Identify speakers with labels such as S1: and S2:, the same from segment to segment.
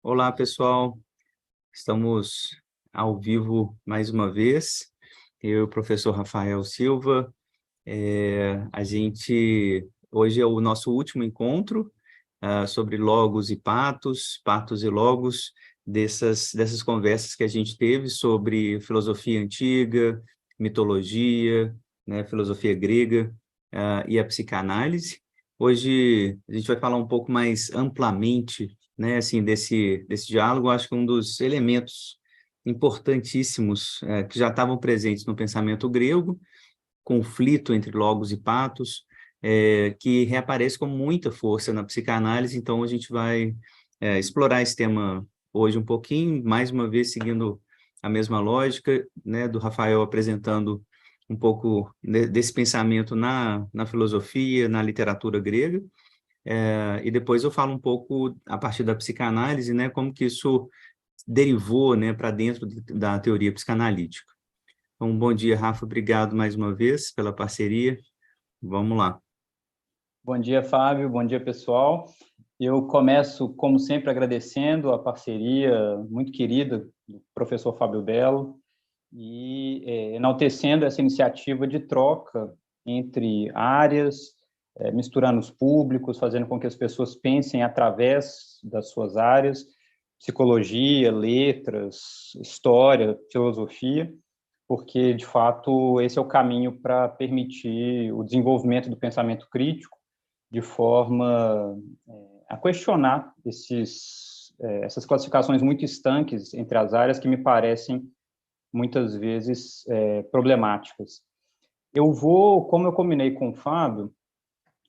S1: Olá, pessoal. Estamos ao vivo mais uma vez. Eu e o professor Rafael Silva. A gente hoje é o nosso último encontro sobre logos e patos, patos e logos, dessas conversas que a gente teve sobre filosofia antiga, mitologia, né, filosofia grega, e a psicanálise. Hoje a gente vai falar um pouco mais amplamente, né, assim, desse diálogo. Acho que um dos elementos importantíssimos que já estavam presentes no pensamento grego, conflito entre logos e patos, que reaparece com muita força na psicanálise. Então a gente vai explorar esse tema hoje um pouquinho, mais uma vez seguindo a mesma lógica, né, do Rafael apresentando um pouco desse pensamento na filosofia, na literatura grega, e depois eu falo um pouco a partir da psicanálise, né, como que isso derivou, né, para dentro da teoria psicanalítica. Então, bom dia, Rafa, obrigado mais uma vez pela parceria. Vamos lá.
S2: Bom dia, Fábio. Bom dia, pessoal. Eu começo, como sempre, agradecendo a parceria muito querida do professor Fábio Belo e enaltecendo essa iniciativa de troca entre áreas, misturando os públicos, fazendo com que as pessoas pensem através das suas áreas, psicologia, letras, história, filosofia, porque, de fato, esse é o caminho para permitir o desenvolvimento do pensamento crítico de forma a questionar essas classificações muito estanques entre as áreas que me parecem, muitas vezes, problemáticas. Eu vou, como eu combinei com o Fábio,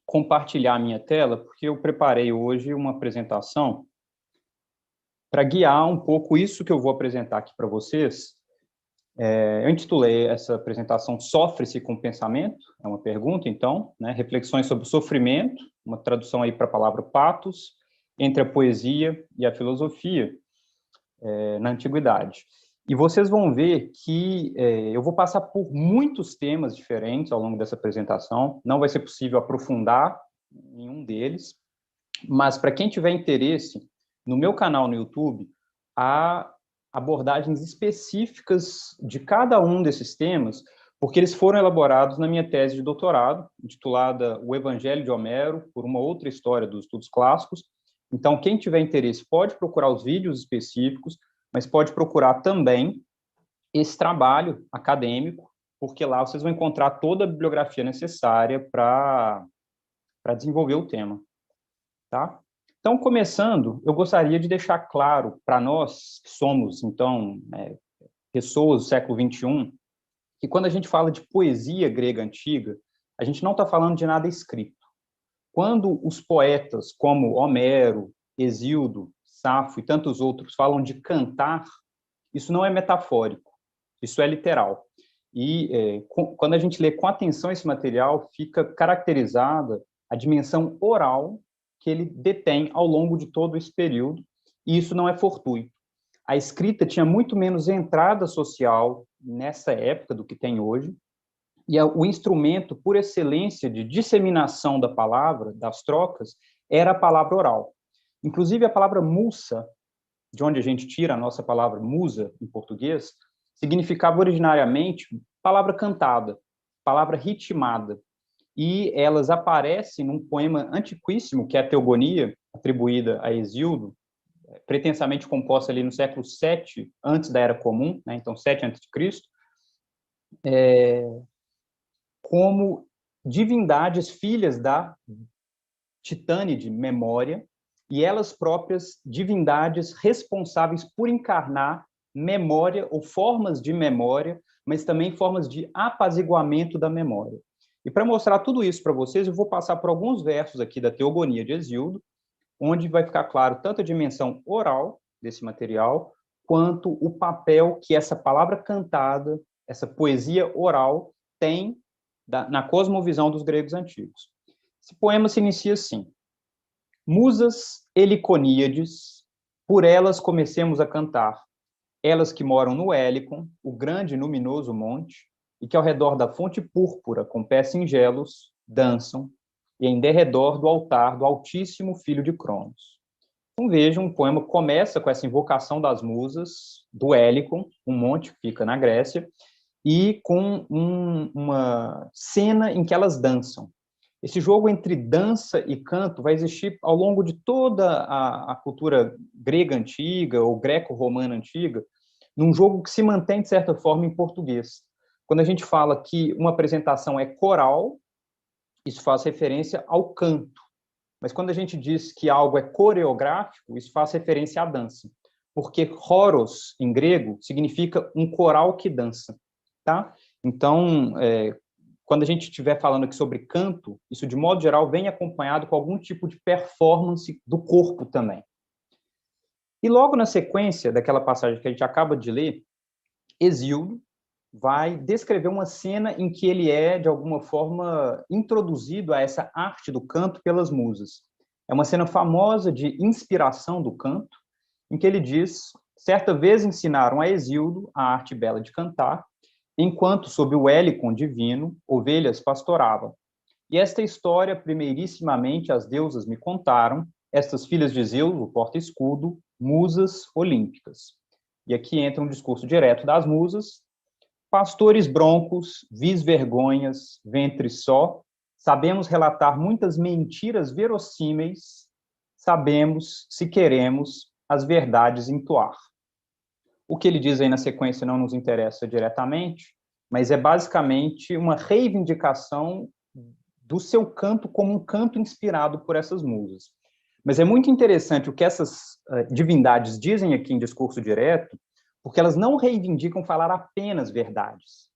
S2: compartilhar a minha tela, porque eu preparei hoje uma apresentação para guiar um pouco isso que eu vou apresentar aqui para vocês. Eu intitulei essa apresentação Sofre-se com o Pensamento? É uma pergunta, então, né? Reflexões sobre o sofrimento, uma tradução aí para a palavra patos, entre a poesia e a filosofia na antiguidade. E vocês vão ver que eu vou passar por muitos temas diferentes ao longo dessa apresentação, não vai ser possível aprofundar nenhum deles, mas para quem tiver interesse, no meu canal no YouTube, há abordagens específicas de cada um desses temas, porque eles foram elaborados na minha tese de doutorado, intitulada O Evangelho de Homero, por uma outra história dos estudos clássicos. Então, quem tiver interesse pode procurar os vídeos específicos, mas pode procurar também esse trabalho acadêmico, porque lá vocês vão encontrar toda a bibliografia necessária para desenvolver o tema. Tá? Então, começando, eu gostaria de deixar claro para nós, que somos, então, pessoas do século XXI, que quando a gente fala de poesia grega antiga, a gente não está falando de nada escrito. Quando os poetas, como Homero, Hesíodo, Safo e tantos outros, falam de cantar, isso não é metafórico, isso é literal. E quando a gente lê com atenção esse material, fica caracterizada a dimensão oral que ele detém ao longo de todo esse período, e isso não é fortuito. A escrita tinha muito menos entrada social nessa época do que tem hoje, e o instrumento, por excelência, de disseminação da palavra, das trocas, era a palavra oral. Inclusive, a palavra musa, de onde a gente tira a nossa palavra musa, em português, significava originariamente palavra cantada, palavra ritmada. E elas aparecem num poema antiquíssimo, que é a Teogonia, atribuída a Hesíodo, pretensamente composta ali no século VII, antes da Era Comum, né, então 7 a.C., como divindades filhas da Titânide Memória, e elas próprias divindades responsáveis por encarnar memória ou formas de memória, mas também formas de apaziguamento da memória. E para mostrar tudo isso para vocês, eu vou passar por alguns versos aqui da Teogonia de Hesíodo, onde vai ficar claro tanto a dimensão oral desse material, quanto o papel que essa palavra cantada, essa poesia oral, tem na cosmovisão dos gregos antigos. Esse poema se inicia assim: Musas heliconíades, por elas comecemos a cantar, elas que moram no Hélicon, o grande e luminoso monte, e que ao redor da fonte púrpura, com pés singelos, dançam, e em derredor do altar do Altíssimo Filho de Cronos. Então, vejam, o poema começa com essa invocação das musas, do Helicon, um monte que fica na Grécia, e com uma cena em que elas dançam. Esse jogo entre dança e canto vai existir ao longo de toda a cultura grega antiga ou greco-romana antiga, num jogo que se mantém, de certa forma, em português. Quando a gente fala que uma apresentação é coral, isso faz referência ao canto. Mas quando a gente diz que algo é coreográfico, isso faz referência à dança. Porque choros, em grego, significa um coral que dança. Tá? Então, quando a gente estiver falando aqui sobre canto, isso, de modo geral, vem acompanhado com algum tipo de performance do corpo também. E logo na sequência daquela passagem que a gente acaba de ler, Hesíodo vai descrever uma cena em que ele é, de alguma forma, introduzido a essa arte do canto pelas musas. É uma cena famosa de inspiração do canto, em que ele diz: certa vez ensinaram a Hesíodo a arte bela de cantar, enquanto, sob o Helicon divino, ovelhas pastoravam. E esta história, primeirissimamente, as deusas me contaram, estas filhas de Zeus, o porta-escudo, musas olímpicas. E aqui entra um discurso direto das musas: pastores broncos, vis-vergonhas, ventre só, sabemos relatar muitas mentiras verossímeis, sabemos, se queremos, as verdades entoar. O que ele diz aí na sequência não nos interessa diretamente, mas é basicamente uma reivindicação do seu canto como um canto inspirado por essas musas. Mas é muito interessante o que essas divindades dizem aqui em discurso direto, porque elas não reivindicam falar apenas verdades.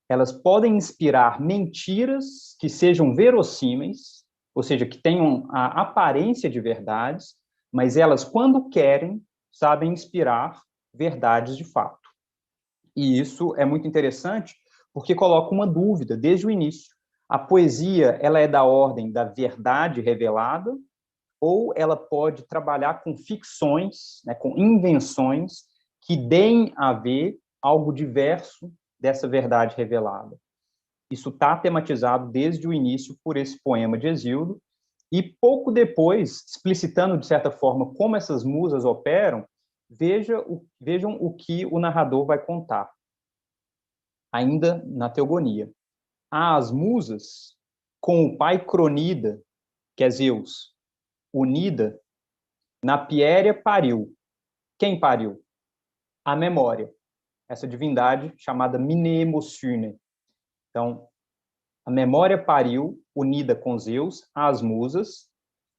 S2: Elas podem inspirar mentiras que sejam verossímeis, ou seja, que tenham a aparência de verdades, mas elas, quando querem, sabem inspirar verdades de fato. E isso é muito interessante, porque coloca uma dúvida desde o início. A poesia, ela é da ordem da verdade revelada, ou ela pode trabalhar com ficções, né, com invenções, que deem a ver algo diverso dessa verdade revelada. Isso está tematizado desde o início por esse poema de Hesíodo, e pouco depois, explicitando, de certa forma, como essas musas operam, vejam o que o narrador vai contar, ainda na Teogonia. As musas, com o pai Cronida, que é Zeus, unida, na Piéria pariu. Quem pariu? A memória. Essa divindade chamada Mnemosyne. Então, a memória pariu, unida com Zeus, as musas,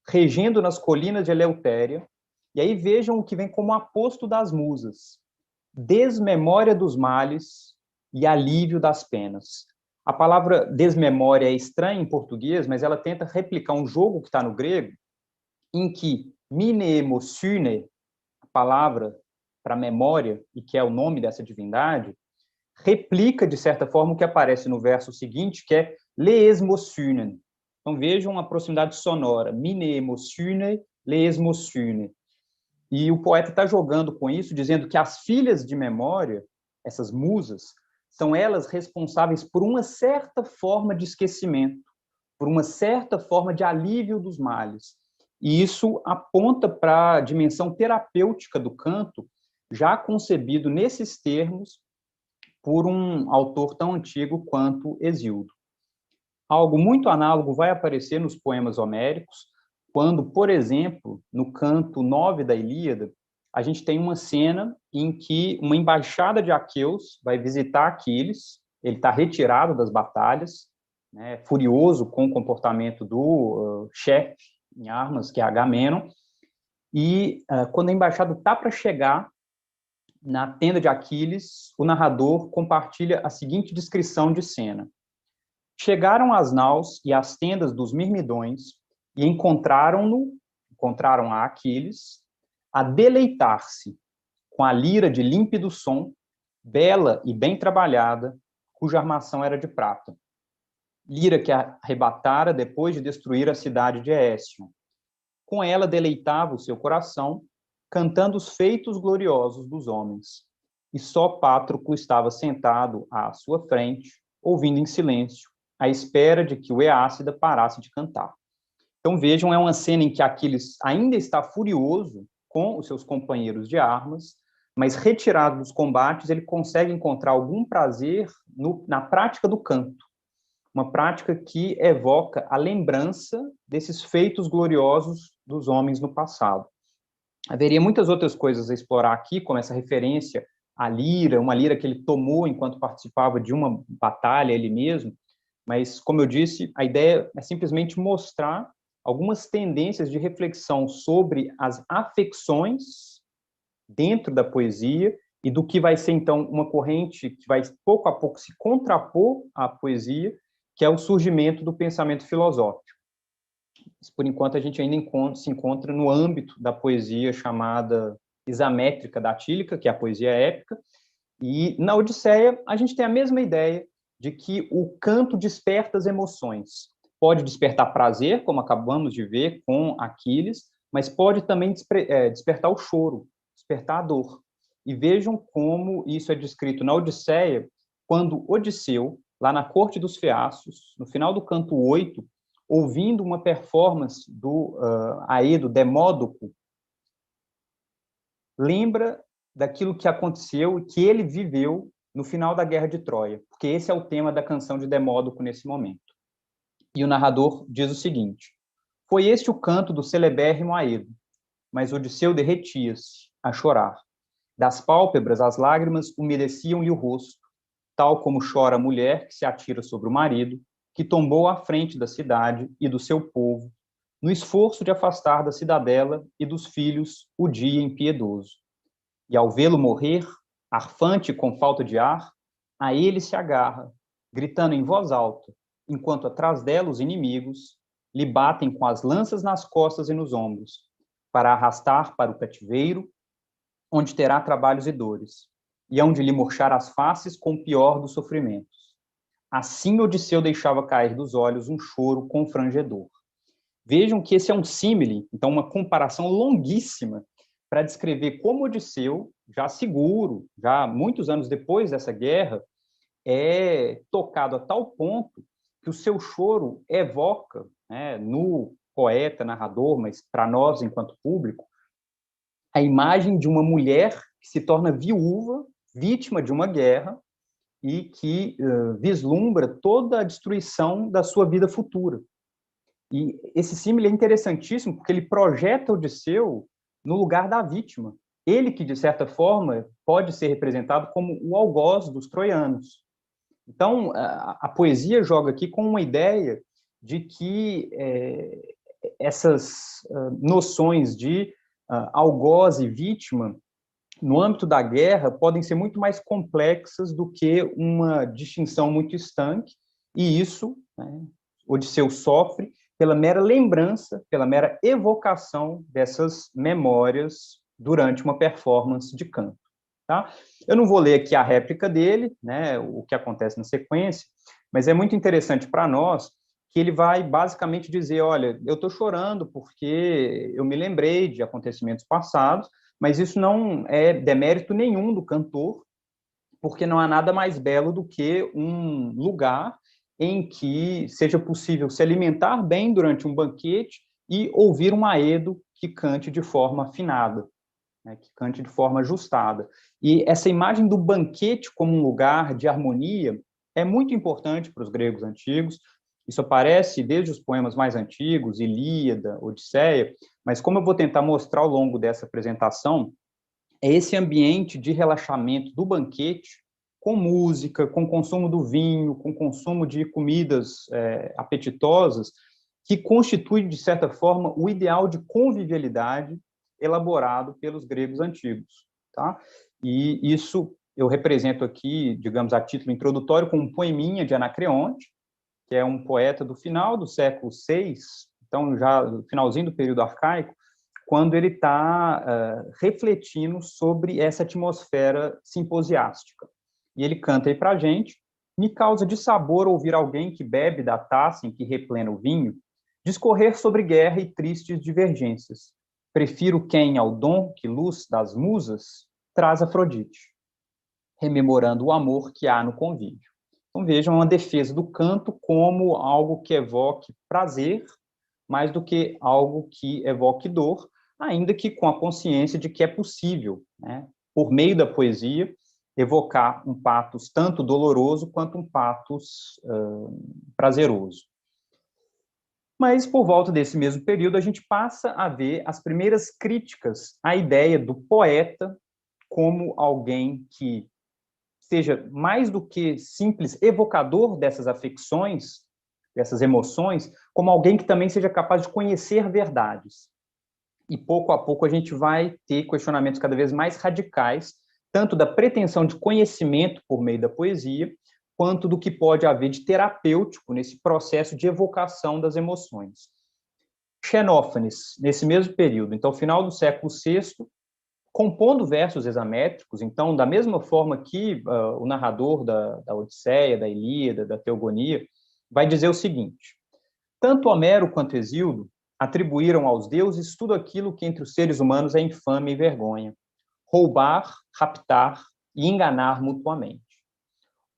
S2: regendo nas colinas de Eleutéria. E aí vejam o que vem como aposto das musas: desmemória dos males e alívio das penas. A palavra desmemória é estranha em português, mas ela tenta replicar um jogo que está no grego, em que mnemosyne, a palavra para memória, e que é o nome dessa divindade, replica, de certa forma, o que aparece no verso seguinte, que é leesmosynen. Então, vejam uma proximidade sonora: mnemosyne, leesmosyne. E o poeta está jogando com isso, dizendo que as filhas de memória, essas musas, são elas responsáveis por uma certa forma de esquecimento, por uma certa forma de alívio dos males. E isso aponta para a dimensão terapêutica do canto, já concebido nesses termos por um autor tão antigo quanto Hesíodo. Algo muito análogo vai aparecer nos poemas homéricos, quando, por exemplo, no canto 9 da Ilíada, a gente tem uma cena em que uma embaixada de aqueus vai visitar Aquiles, ele está retirado das batalhas, né, furioso com o comportamento do chefe em armas, que é Agamenon, e quando a embaixada está para chegar na tenda de Aquiles, o narrador compartilha a seguinte descrição de cena: chegaram às naus e às tendas dos Mirmidões e encontraram a Aquiles, a deleitar-se com a lira de límpido som, bela e bem trabalhada, cuja armação era de prata. Lira que arrebatara depois de destruir a cidade de Ésion. Com ela deleitava o seu coração, cantando os feitos gloriosos dos homens. E só Pátroclo estava sentado à sua frente, ouvindo em silêncio, à espera de que o Eácida parasse de cantar. Então, vejam, é uma cena em que Aquiles ainda está furioso com os seus companheiros de armas, mas retirado dos combates, ele consegue encontrar algum prazer na prática do canto, uma prática que evoca a lembrança desses feitos gloriosos dos homens no passado. Haveria muitas outras coisas a explorar aqui, como essa referência à lira, uma lira que ele tomou enquanto participava de uma batalha ele mesmo, mas, como eu disse, a ideia é simplesmente mostrar algumas tendências de reflexão sobre as afecções dentro da poesia e do que vai ser, então, uma corrente que vai, pouco a pouco, se contrapor à poesia, que é o surgimento do pensamento filosófico. Por enquanto, a gente ainda se encontra no âmbito da poesia chamada isométrica datílica, que é a poesia épica, e na Odisseia a gente tem a mesma ideia de que o canto desperta as emoções. Pode despertar prazer, como acabamos de ver com Aquiles, mas pode também despertar o choro, despertar a dor. E vejam como isso é descrito na Odisseia, quando Odisseu, lá na corte dos Feacios, no final do canto 8, ouvindo uma performance do Aedo Demódoco, lembra daquilo que aconteceu e que ele viveu no final da Guerra de Troia, porque esse é o tema da canção de Demódoco nesse momento. E o narrador diz o seguinte: foi este o canto do celebérrimo Aedo, mas Odisseu derretia-se a chorar. Das pálpebras as lágrimas umedeciam-lhe o rosto, tal como chora a mulher que se atira sobre o marido, que tombou à frente da cidade e do seu povo, no esforço de afastar da cidadela e dos filhos o dia impiedoso. E ao vê-lo morrer, arfante com falta de ar, a ele se agarra, gritando em voz alta, enquanto atrás dela os inimigos lhe batem com as lanças nas costas e nos ombros, para arrastar para o cativeiro, onde terá trabalhos e dores, e onde lhe murchar as faces com o pior dos sofrimentos. Assim Odisseu deixava cair dos olhos um choro confrangedor. Vejam que esse é um símile, então uma comparação longuíssima, para descrever como Odisseu, já seguro, já muitos anos depois dessa guerra, é tocado a tal ponto que o seu choro evoca, né, no poeta, narrador, mas para nós, enquanto público, a imagem de uma mulher que se torna viúva, vítima de uma guerra, e que vislumbra toda a destruição da sua vida futura. E esse símile é interessantíssimo porque ele projeta Odisseu no lugar da vítima. Ele que, de certa forma, pode ser representado como o algoz dos troianos. Então, a poesia joga aqui com uma ideia de que essas noções de algoz e vítima, no âmbito da guerra, podem ser muito mais complexas do que uma distinção muito estanque, e isso, né, Odisseu sofre pela mera lembrança, pela mera evocação dessas memórias durante uma performance de canto. Tá? Eu não vou ler aqui a réplica dele, né, o que acontece na sequência, mas é muito interessante para nós que ele vai basicamente dizer, olha, eu estou chorando porque eu me lembrei de acontecimentos passados, mas isso não é demérito nenhum do cantor, porque não há nada mais belo do que um lugar em que seja possível se alimentar bem durante um banquete e ouvir um aedo que cante de forma afinada, né, que cante de forma ajustada. E essa imagem do banquete como um lugar de harmonia é muito importante para os gregos antigos. Isso aparece desde os poemas mais antigos, Ilíada, Odisseia, mas como eu vou tentar mostrar ao longo dessa apresentação, é esse ambiente de relaxamento do banquete, com música, com consumo do vinho, com consumo de comidas apetitosas, que constitui, de certa forma, o ideal de convivialidade elaborado pelos gregos antigos. Tá? E isso eu represento aqui, digamos, a título introdutório, com um poeminha de Anacreonte, que é um poeta do final do século VI, então já no finalzinho do período arcaico, quando ele está refletindo sobre essa atmosfera simposiástica. E ele canta aí para a gente: me causa de sabor ouvir alguém que bebe da taça em que replena o vinho, discorrer sobre guerra e tristes divergências. Prefiro quem ao dom que luz das musas traz Afrodite, rememorando o amor que há no convívio. Então vejam, uma defesa do canto como algo que evoque prazer, mais do que algo que evoque dor, ainda que com a consciência de que é possível, né, por meio da poesia, evocar um pathos tanto doloroso quanto um pathos prazeroso. Mas, por volta desse mesmo período, a gente passa a ver as primeiras críticas à ideia do poeta como alguém que seja mais do que simples evocador dessas afecções, dessas emoções, como alguém que também seja capaz de conhecer verdades. E, pouco a pouco, a gente vai ter questionamentos cada vez mais radicais, tanto da pretensão de conhecimento por meio da poesia, quanto do que pode haver de terapêutico nesse processo de evocação das emoções. Xenófanes, nesse mesmo período, então, final do século VI, compondo versos hexamétricos, então, da mesma forma que o narrador da Odisseia, da Ilíada, da Teogonia, vai dizer o seguinte: tanto Homero quanto Hesíodo atribuíram aos deuses tudo aquilo que entre os seres humanos é infame e vergonha: roubar, raptar e enganar mutuamente.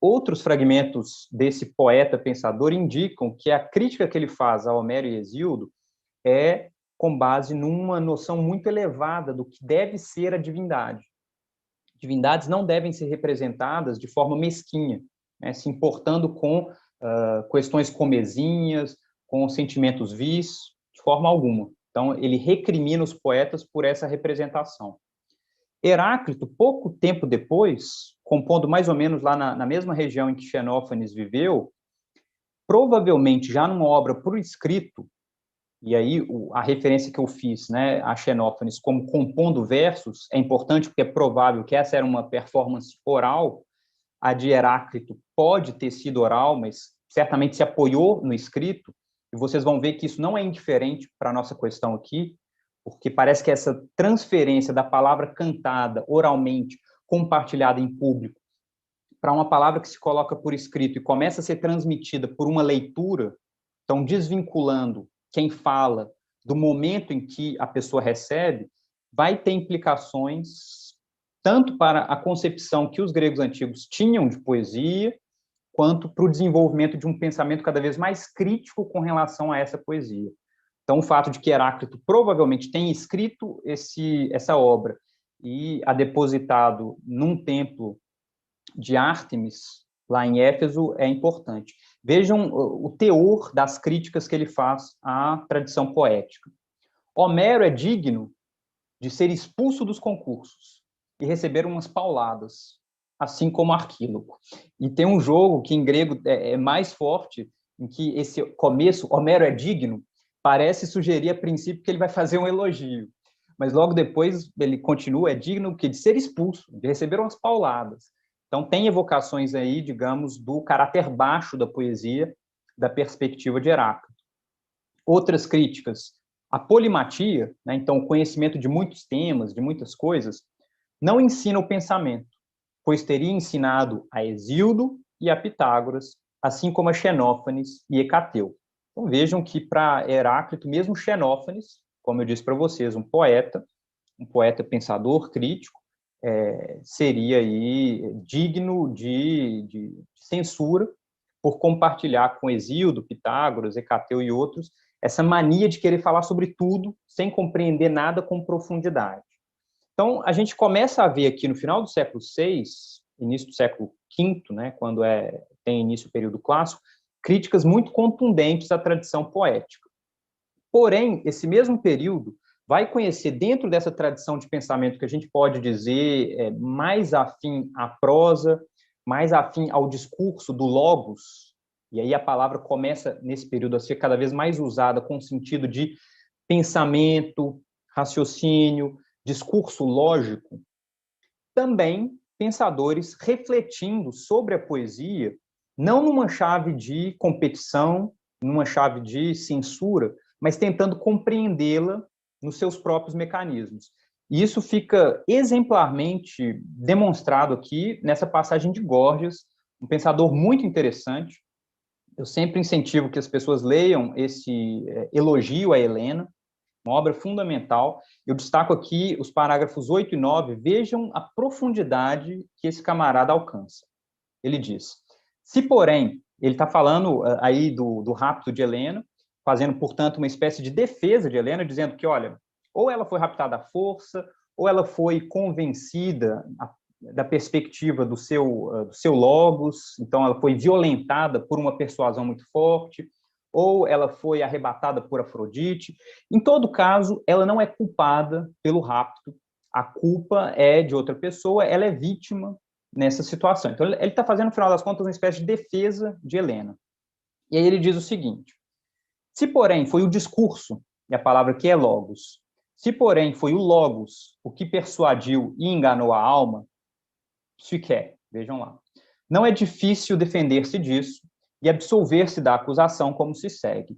S2: Outros fragmentos desse poeta pensador indicam que a crítica que ele faz a Homero e Hesíodo é com base numa noção muito elevada do que deve ser a divindade. Divindades não devem ser representadas de forma mesquinha, né, se importando com questões comezinhas, com sentimentos vis, de forma alguma. Então, ele recrimina os poetas por essa representação. Heráclito, pouco tempo depois, compondo mais ou menos lá na mesma região em que Xenófanes viveu, provavelmente já numa obra por escrito, e aí a referência que eu fiz, né, a Xenófanes como compondo versos, é importante porque é provável que essa era uma performance oral. A de Heráclito pode ter sido oral, mas certamente se apoiou no escrito, e vocês vão ver que isso não é indiferente para a nossa questão aqui, porque parece que essa transferência da palavra cantada oralmente, compartilhada em público, para uma palavra que se coloca por escrito e começa a ser transmitida por uma leitura, então desvinculando quem fala do momento em que a pessoa recebe, vai ter implicações tanto para a concepção que os gregos antigos tinham de poesia, quanto para o desenvolvimento de um pensamento cada vez mais crítico com relação a essa poesia. Então, o fato de que Heráclito provavelmente tenha escrito essa obra e a depositado num templo de Ártemis, lá em Éfeso, é importante. Vejam o teor das críticas que ele faz à tradição poética. Homero é digno de ser expulso dos concursos e receber umas pauladas, assim como Arquíloco. E tem um jogo que em grego é mais forte, em que esse começo, Homero é digno, parece sugerir a princípio que ele vai fazer um elogio, mas logo depois ele continua, é digno de ser expulso, de receber umas pauladas. Então tem evocações aí, digamos, do caráter baixo da poesia, da perspectiva de Heráclito. Outras críticas: a polimatia, né, então o conhecimento de muitos temas, de muitas coisas, não ensina o pensamento, pois teria ensinado a Hesíodo e a Pitágoras, assim como a Xenófanes e Hecateu. Então vejam que para Heráclito, mesmo Xenófanes, como eu disse para vocês, um poeta pensador, crítico, seria aí digno de censura por compartilhar com Hesíodo, Pitágoras, Hecateu e outros essa mania de querer falar sobre tudo sem compreender nada com profundidade. Então, a gente começa a ver aqui no final do século VI, início do século V, né, quando tem início o período clássico, críticas muito contundentes à tradição poética. Porém, esse mesmo período vai conhecer, dentro dessa tradição de pensamento que a gente pode dizer mais afim à prosa, mais afim ao discurso do logos, e aí a palavra começa, nesse período, a ser cada vez mais usada com o sentido de pensamento, raciocínio, discurso lógico, também pensadores refletindo sobre a poesia, não numa chave de competição, numa chave de censura, mas tentando compreendê-la nos seus próprios mecanismos. E isso fica exemplarmente demonstrado aqui nessa passagem de Górgias, um pensador muito interessante. Eu sempre incentivo que as pessoas leiam esse elogio a Helena, uma obra fundamental. Eu destaco aqui os parágrafos 8 e 9, vejam a profundidade que esse camarada alcança. Ele diz: se, porém, ele está falando aí do rapto de Helena, fazendo, portanto, uma espécie de defesa de Helena, dizendo que, olha, ou ela foi raptada à força, ou ela foi convencida da perspectiva do seu logos, então ela foi violentada por uma persuasão muito forte, ou ela foi arrebatada por Afrodite. Em todo caso, ela não é culpada pelo rapto, a culpa é de outra pessoa, ela é vítima nessa situação. Então, ele está fazendo, no final das contas, uma espécie de defesa de Helena. E aí ele diz o seguinte: se, porém, foi o discurso, e a palavra aqui é logos, se, porém, foi o logos o que persuadiu e enganou a alma, psique, vejam lá, não é difícil defender-se disso e absolver-se da acusação como se segue.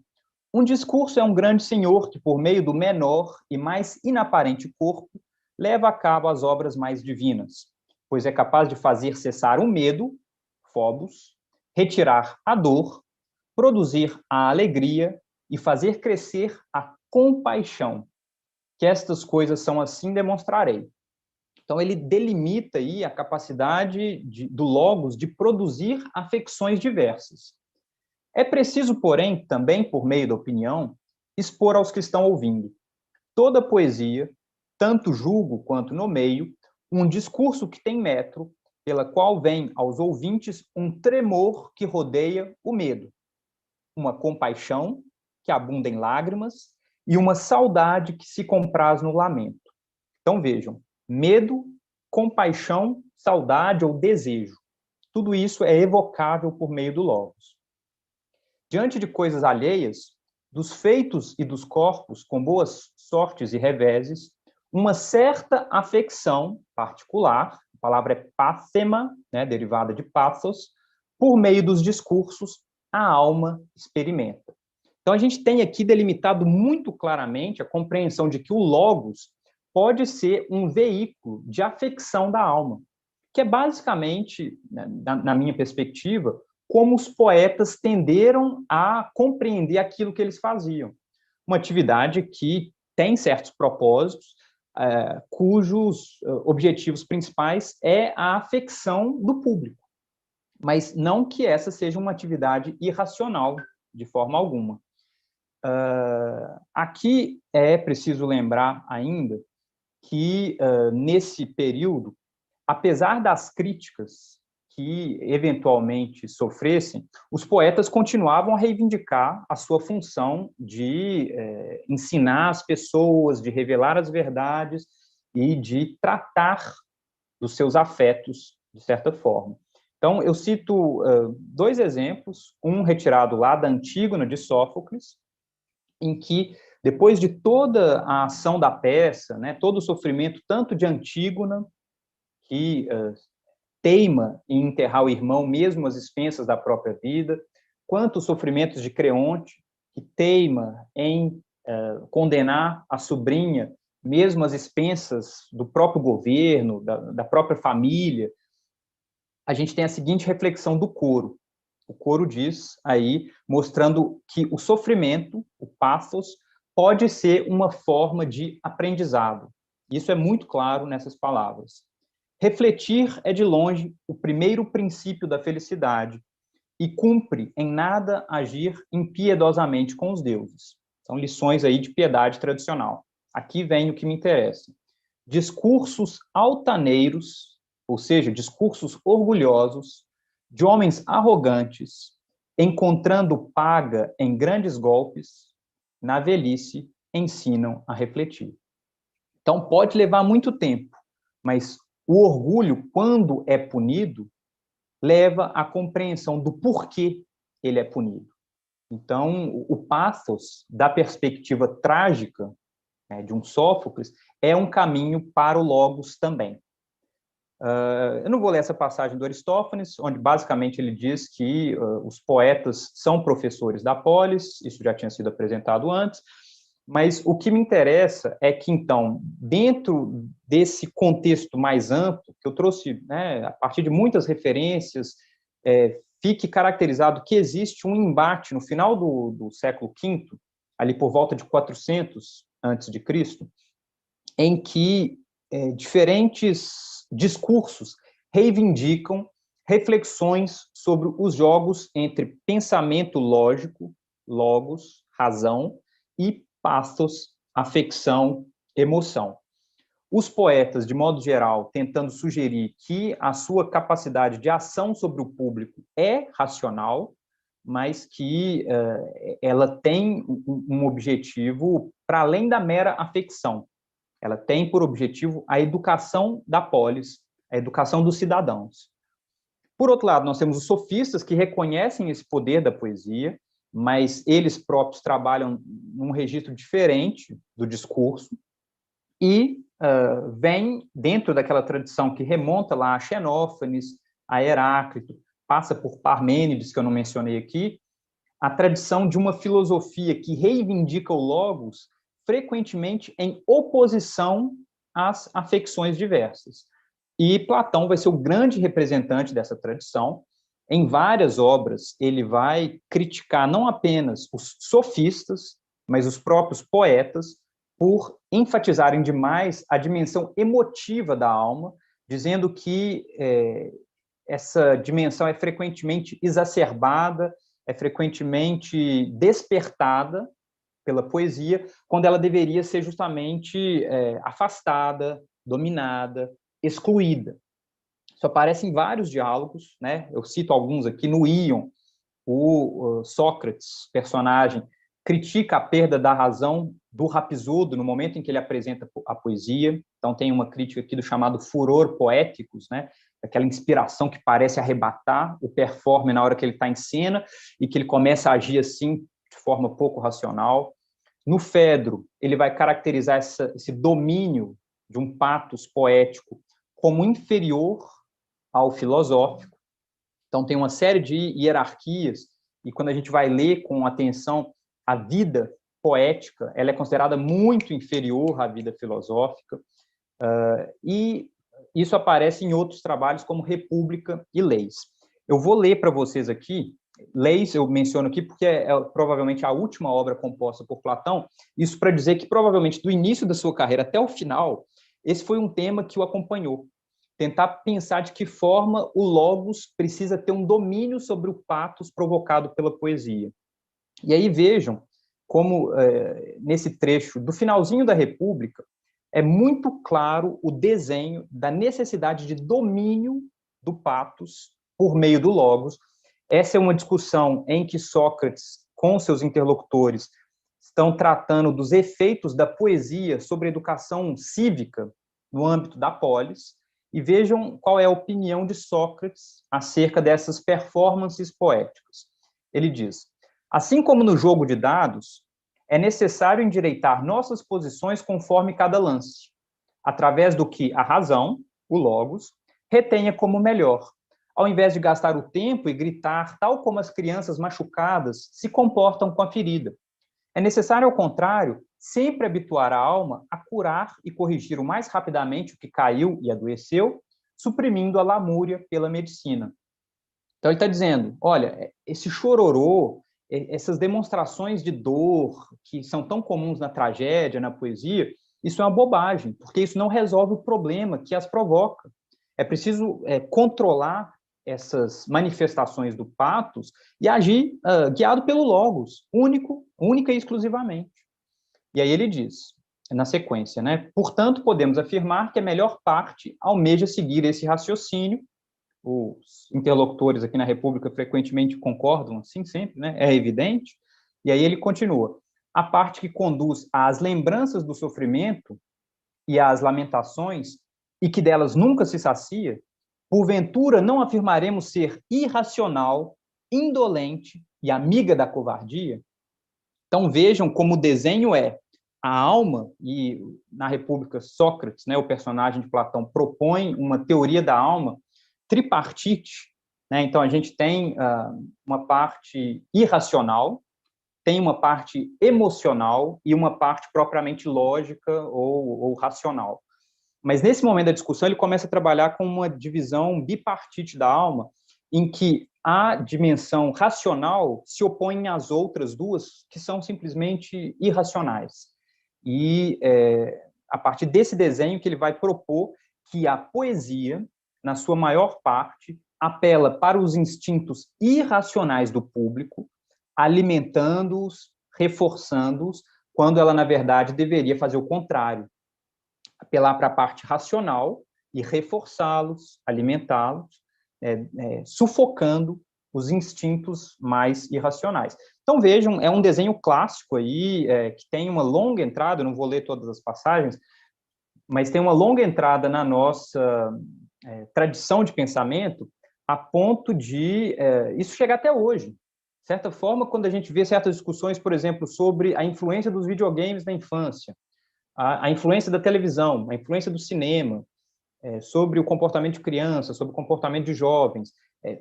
S2: Um discurso é um grande senhor que, por meio do menor e mais inaparente corpo, leva a cabo as obras mais divinas, pois é capaz de fazer cessar o medo, phobos, retirar a dor, produzir a alegria e fazer crescer a compaixão. Que estas coisas são assim, demonstrarei. Então, ele delimita aí a capacidade do logos de produzir afecções diversas. É preciso, porém, também por meio da opinião, expor aos que estão ouvindo. Toda poesia, tanto julgo quanto nomeio, um discurso que tem metro, pela qual vem aos ouvintes um tremor que rodeia o medo, uma compaixão que abunda em lágrimas e uma saudade que se compraz no lamento. Então, vejam, medo, compaixão, saudade ou desejo. Tudo isso é evocável por meio do logos. Diante de coisas alheias, dos feitos e dos corpos, com boas sortes e reveses, uma certa afecção particular, a palavra é páthema, né, derivada de pathos, por meio dos discursos, a alma experimenta. Então, a gente tem aqui delimitado muito claramente a compreensão de que o logos pode ser um veículo de afecção da alma, que é basicamente, na minha perspectiva, como os poetas tenderam a compreender aquilo que eles faziam. Uma atividade que tem certos propósitos, cujos objetivos principais é a afecção do público, mas não que essa seja uma atividade irracional, de forma alguma. Aqui é preciso lembrar ainda que, nesse período, apesar das críticas que eventualmente sofressem, os poetas continuavam a reivindicar a sua função de ensinar as pessoas, de revelar as verdades e de tratar dos seus afetos, de certa forma. Então, eu cito dois exemplos, um retirado lá da Antígona, de Sófocles, em que, depois de toda a ação da peça, né, todo o sofrimento, tanto de Antígona, que teima em enterrar o irmão, mesmo às expensas da própria vida, quanto os sofrimentos de Creonte, que teima em condenar a sobrinha, mesmo às expensas do próprio governo, da própria família, a gente tem a seguinte reflexão do coro. O coro diz aí, mostrando que o sofrimento, o pathos, pode ser uma forma de aprendizado. Isso é muito claro nessas palavras. Refletir é, de longe, o primeiro princípio da felicidade e cumpre em nada agir impiedosamente com os deuses. São lições aí de piedade tradicional. Aqui vem o que me interessa. Discursos altaneiros, ou seja, discursos orgulhosos, de homens arrogantes, encontrando paga em grandes golpes, na velhice ensinam a refletir. Então, pode levar muito tempo, mas o orgulho, quando é punido, leva à compreensão do porquê ele é punido. Então, o pathos, da perspectiva trágica, né, de um Sófocles, é um caminho para o logos também. Eu não vou ler essa passagem do Aristófanes, onde basicamente ele diz que os poetas são professores da polis, isso já tinha sido apresentado antes, mas o que me interessa é que, então, dentro desse contexto mais amplo, que eu trouxe, né, a partir de muitas referências, fique caracterizado que existe um embate no final do século V, ali por volta de 400 a.C., em que diferentes discursos reivindicam reflexões sobre os jogos entre pensamento lógico, logos, razão, e pathos, afecção, emoção. Os poetas, de modo geral, tentando sugerir que a sua capacidade de ação sobre o público é racional, mas que ela tem um objetivo para além da mera afecção. Ela tem por objetivo a educação da polis, a educação dos cidadãos. Por outro lado, nós temos os sofistas que reconhecem esse poder da poesia, mas eles próprios trabalham num registro diferente do discurso e vem dentro daquela tradição que remonta lá a Xenófanes, a Heráclito, passa por Parmênides, que eu não mencionei aqui, a tradição de uma filosofia que reivindica o logos frequentemente em oposição às afecções diversas. E Platão vai ser o grande representante dessa tradição. Em várias obras, ele vai criticar não apenas os sofistas, mas os próprios poetas, por enfatizarem demais a dimensão emotiva da alma, dizendo que essa dimensão é frequentemente exacerbada, é frequentemente despertada pela poesia, quando ela deveria ser justamente afastada, dominada, excluída. Isso aparece em vários diálogos, né? Eu cito alguns aqui. No Íon, o Sócrates, personagem, critica a perda da razão do Rapsódo no momento em que ele apresenta a poesia. Então tem uma crítica aqui do chamado furor poéticos, né? Aquela inspiração que parece arrebatar o performer na hora que ele está em cena e que ele começa a agir assim de forma pouco racional. No Fedro, ele vai caracterizar esse domínio de um patos poético como inferior ao filosófico. Então tem uma série de hierarquias e quando a gente vai ler com atenção a vida poética, ela é considerada muito inferior à vida filosófica, e isso aparece em outros trabalhos como República e Leis. Eu vou ler para vocês aqui, Leis eu menciono aqui porque é provavelmente a última obra composta por Platão, isso para dizer que provavelmente do início da sua carreira até o final, esse foi um tema que o acompanhou. Tentar pensar de que forma o logos precisa ter um domínio sobre o patos provocado pela poesia. E aí vejam como, nesse trecho do finalzinho da República, é muito claro o desenho da necessidade de domínio do patos por meio do logos. Essa é uma discussão em que Sócrates, com seus interlocutores, estão tratando dos efeitos da poesia sobre a educação cívica no âmbito da polis, e vejam qual é a opinião de Sócrates acerca dessas performances poéticas. Ele diz: assim como no jogo de dados, é necessário endireitar nossas posições conforme cada lance, através do que a razão, o logos, retenha como melhor, ao invés de gastar o tempo e gritar tal como as crianças machucadas se comportam com a ferida. É necessário, ao contrário, sempre habituar a alma a curar e corrigir o mais rapidamente o que caiu e adoeceu, suprimindo a lamúria pela medicina. Então ele está dizendo, olha, esse chororô, essas demonstrações de dor que são tão comuns na tragédia, na poesia, isso é uma bobagem, porque isso não resolve o problema que as provoca. É preciso controlar essas manifestações do patos e agir guiado pelo logos, única e exclusivamente. E aí ele diz, na sequência, né? Portanto, podemos afirmar que a melhor parte almeja seguir esse raciocínio. Os interlocutores aqui na República frequentemente concordam, assim sempre, né? É evidente. E aí ele continua. A parte que conduz às lembranças do sofrimento e às lamentações, e que delas nunca se sacia, porventura não afirmaremos ser irracional, indolente e amiga da covardia? Então vejam como o desenho é a alma, e na República Sócrates, né, o personagem de Platão, propõe uma teoria da alma tripartite, né? Então a gente tem uma parte irracional, tem uma parte emocional e uma parte propriamente lógica ou racional. Mas nesse momento da discussão ele começa a trabalhar com uma divisão bipartite da alma, em que a dimensão racional se opõe às outras duas, que são simplesmente irracionais. E a partir desse desenho que ele vai propor que a poesia, na sua maior parte, apela para os instintos irracionais do público, alimentando-os, reforçando-os, quando ela, na verdade, deveria fazer o contrário, apelar para a parte racional e reforçá-los, alimentá-los, sufocando os instintos mais irracionais. Então, vejam, é um desenho clássico aí, que tem uma longa entrada, eu não vou ler todas as passagens, mas tem uma longa entrada na nossa tradição de pensamento, a ponto de isso chegar até hoje. De certa forma, quando a gente vê certas discussões, por exemplo, sobre a influência dos videogames na infância, a influência da televisão, a influência do cinema, sobre o comportamento de crianças, sobre o comportamento de jovens,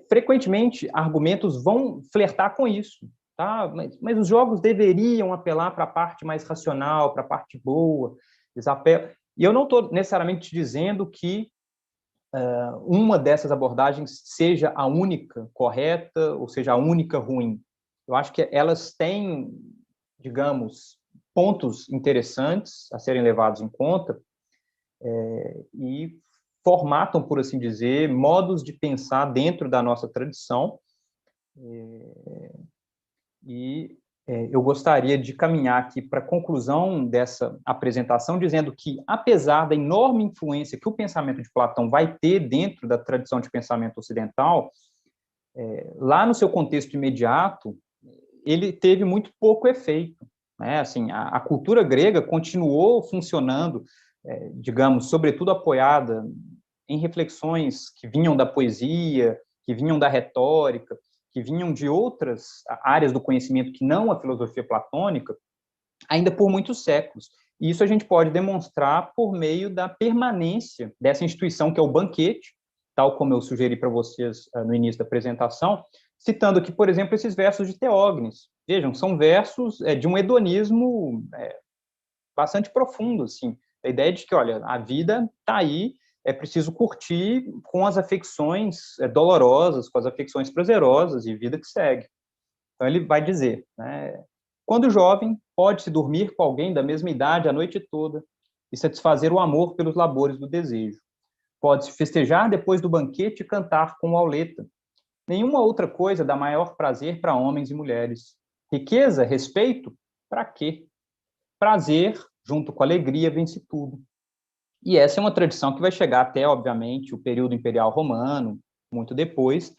S2: frequentemente argumentos vão flertar com isso. Tá? Mas os jogos deveriam apelar para a parte mais racional, para a parte boa. E eu não estou necessariamente dizendo que uma dessas abordagens seja a única correta, ou seja, a única ruim. Eu acho que elas têm, digamos, pontos interessantes a serem levados em conta, e formatam, por assim dizer, modos de pensar dentro da nossa tradição. Eu gostaria de caminhar aqui para a conclusão dessa apresentação, dizendo que, apesar da enorme influência que o pensamento de Platão vai ter dentro da tradição de pensamento ocidental, lá no seu contexto imediato, ele teve muito pouco efeito. Né? Assim, a cultura grega continuou funcionando, digamos, sobretudo apoiada em reflexões que vinham da poesia, que vinham da retórica, que vinham de outras áreas do conhecimento que não a filosofia platônica, ainda por muitos séculos. E isso a gente pode demonstrar por meio da permanência dessa instituição que é o banquete, tal como eu sugeri para vocês no início da apresentação, citando aqui, por exemplo, esses versos de Teógenes. Vejam, são versos de um hedonismo bastante profundo, assim, a ideia de que, olha, a vida está aí, é preciso curtir com as afecções dolorosas, com as afecções prazerosas e vida que segue. Então, ele vai dizer, né, quando jovem, pode-se dormir com alguém da mesma idade a noite toda e satisfazer o amor pelos labores do desejo. Pode-se festejar depois do banquete e cantar com o auleta. Nenhuma outra coisa dá maior prazer para homens e mulheres. Riqueza, respeito, para quê? Prazer, junto com alegria, vence tudo. E essa é uma tradição que vai chegar até, obviamente, o período imperial romano, muito depois.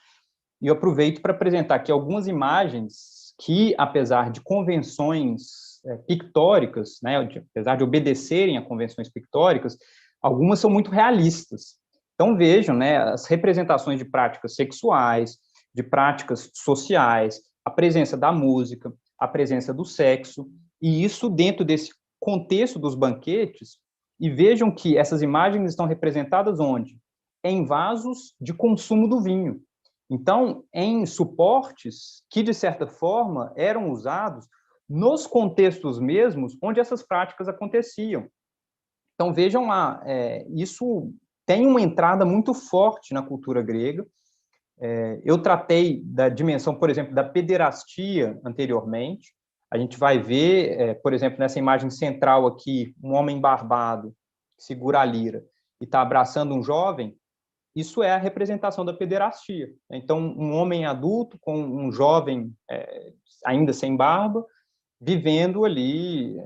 S2: E eu aproveito para apresentar aqui algumas imagens que, apesar de convenções pictóricas, né, apesar de obedecerem a convenções pictóricas, algumas são muito realistas. Então, vejam, né, as representações de práticas sexuais, de práticas sociais, a presença da música, a presença do sexo, e isso dentro desse contexto dos banquetes. E vejam que essas imagens estão representadas onde? Em vasos de consumo do vinho. Então, em suportes que, de certa forma, eram usados nos contextos mesmos onde essas práticas aconteciam. Então, vejam lá, isso tem uma entrada muito forte na cultura grega. Eu tratei da dimensão, por exemplo, da pederastia anteriormente. A gente vai ver, por exemplo, nessa imagem central aqui, um homem barbado que segura a lira e está abraçando um jovem. Isso é a representação da pederastia. Então, um homem adulto com um jovem ainda sem barba, vivendo ali,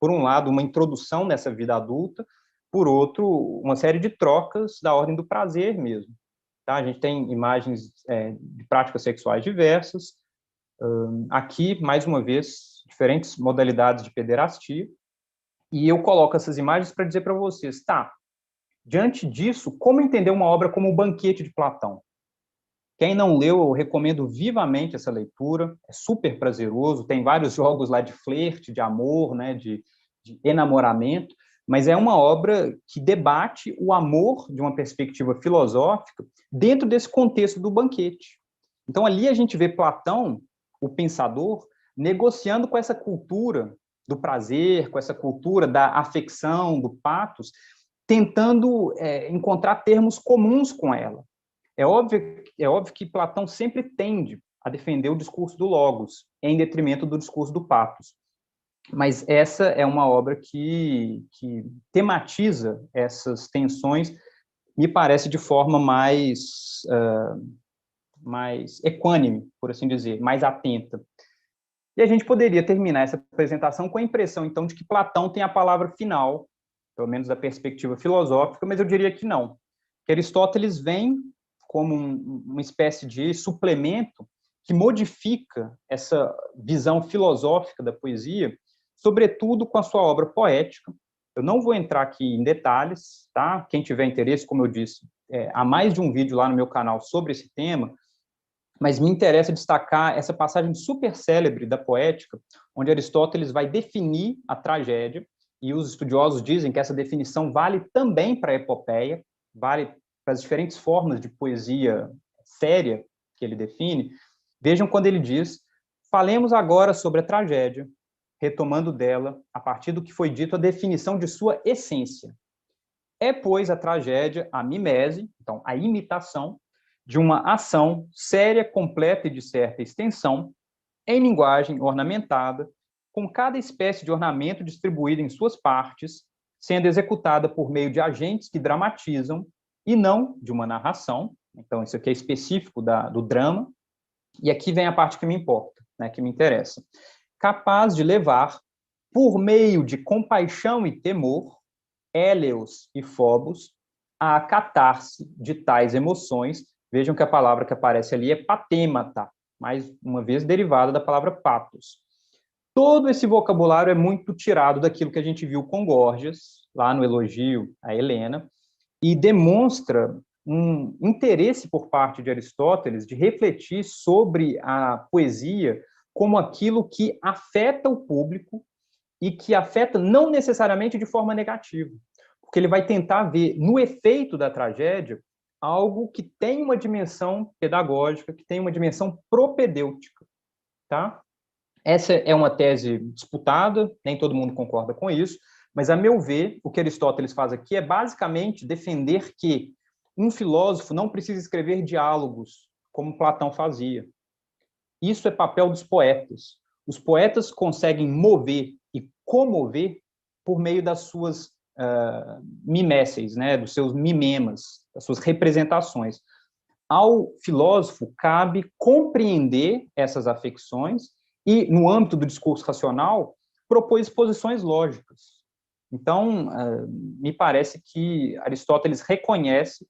S2: por um lado, uma introdução nessa vida adulta, por outro, uma série de trocas da ordem do prazer mesmo. Tá? A gente tem imagens de práticas sexuais diversas. Aqui, mais uma vez, diferentes modalidades de pederastia. E eu coloco essas imagens para dizer para vocês, tá, diante disso, como entender uma obra como O Banquete de Platão? Quem não leu, eu recomendo vivamente essa leitura, é super prazeroso, tem vários jogos lá de flerte, de amor, né, de enamoramento, mas é uma obra que debate o amor de uma perspectiva filosófica dentro desse contexto do banquete. Então, ali a gente vê Platão, o pensador, negociando com essa cultura do prazer, com essa cultura da afecção, do patos, tentando encontrar termos comuns com ela. É óbvio que Platão sempre tende a defender o discurso do logos, em detrimento do discurso do patos. Mas essa é uma obra que tematiza essas tensões, me parece, de forma mais equânime, por assim dizer, mais atenta. E a gente poderia terminar essa apresentação com a impressão, então, de que Platão tem a palavra final, pelo menos da perspectiva filosófica, mas eu diria que não. Que Aristóteles vem como uma espécie de suplemento que modifica essa visão filosófica da poesia, sobretudo com a sua obra poética. Eu não vou entrar aqui em detalhes, tá? Quem tiver interesse, como eu disse, há mais de um vídeo lá no meu canal sobre esse tema, mas me interessa destacar essa passagem super célebre da poética, onde Aristóteles vai definir a tragédia, e os estudiosos dizem que essa definição vale também para a epopeia, vale para as diferentes formas de poesia séria que ele define. Vejam quando ele diz: falemos agora sobre a tragédia, retomando dela, a partir do que foi dito, a definição de sua essência. É, pois, a tragédia a mimese, então, a imitação, de uma ação séria, completa e de certa extensão, em linguagem ornamentada, com cada espécie de ornamento distribuído em suas partes, sendo executada por meio de agentes que dramatizam, e não de uma narração. Então, isso aqui é específico do drama, e aqui vem a parte que me importa, né, que me interessa. Capaz de levar, por meio de compaixão e temor, Hélios e Fobos, a acatar-se de tais emoções. Vejam que a palavra que aparece ali é patêmata, mais uma vez derivada da palavra patos. Todo esse vocabulário é muito tirado daquilo que a gente viu com Górgias, lá no elogio a Helena, e demonstra um interesse por parte de Aristóteles de refletir sobre a poesia como aquilo que afeta o público e que afeta não necessariamente de forma negativa, porque ele vai tentar ver no efeito da tragédia algo que tem uma dimensão pedagógica, que tem uma dimensão propedêutica, tá? Essa é uma tese disputada, nem todo mundo concorda com isso, mas, a meu ver, o que Aristóteles faz aqui é basicamente defender que um filósofo não precisa escrever diálogos, como Platão fazia. Isso é papel dos poetas. Os poetas conseguem mover e comover por meio das suas mimeses, né, dos seus mimemas, das suas representações. Ao filósofo cabe compreender essas afecções e, no âmbito do discurso racional, propor exposições lógicas. Então, me parece que Aristóteles reconhece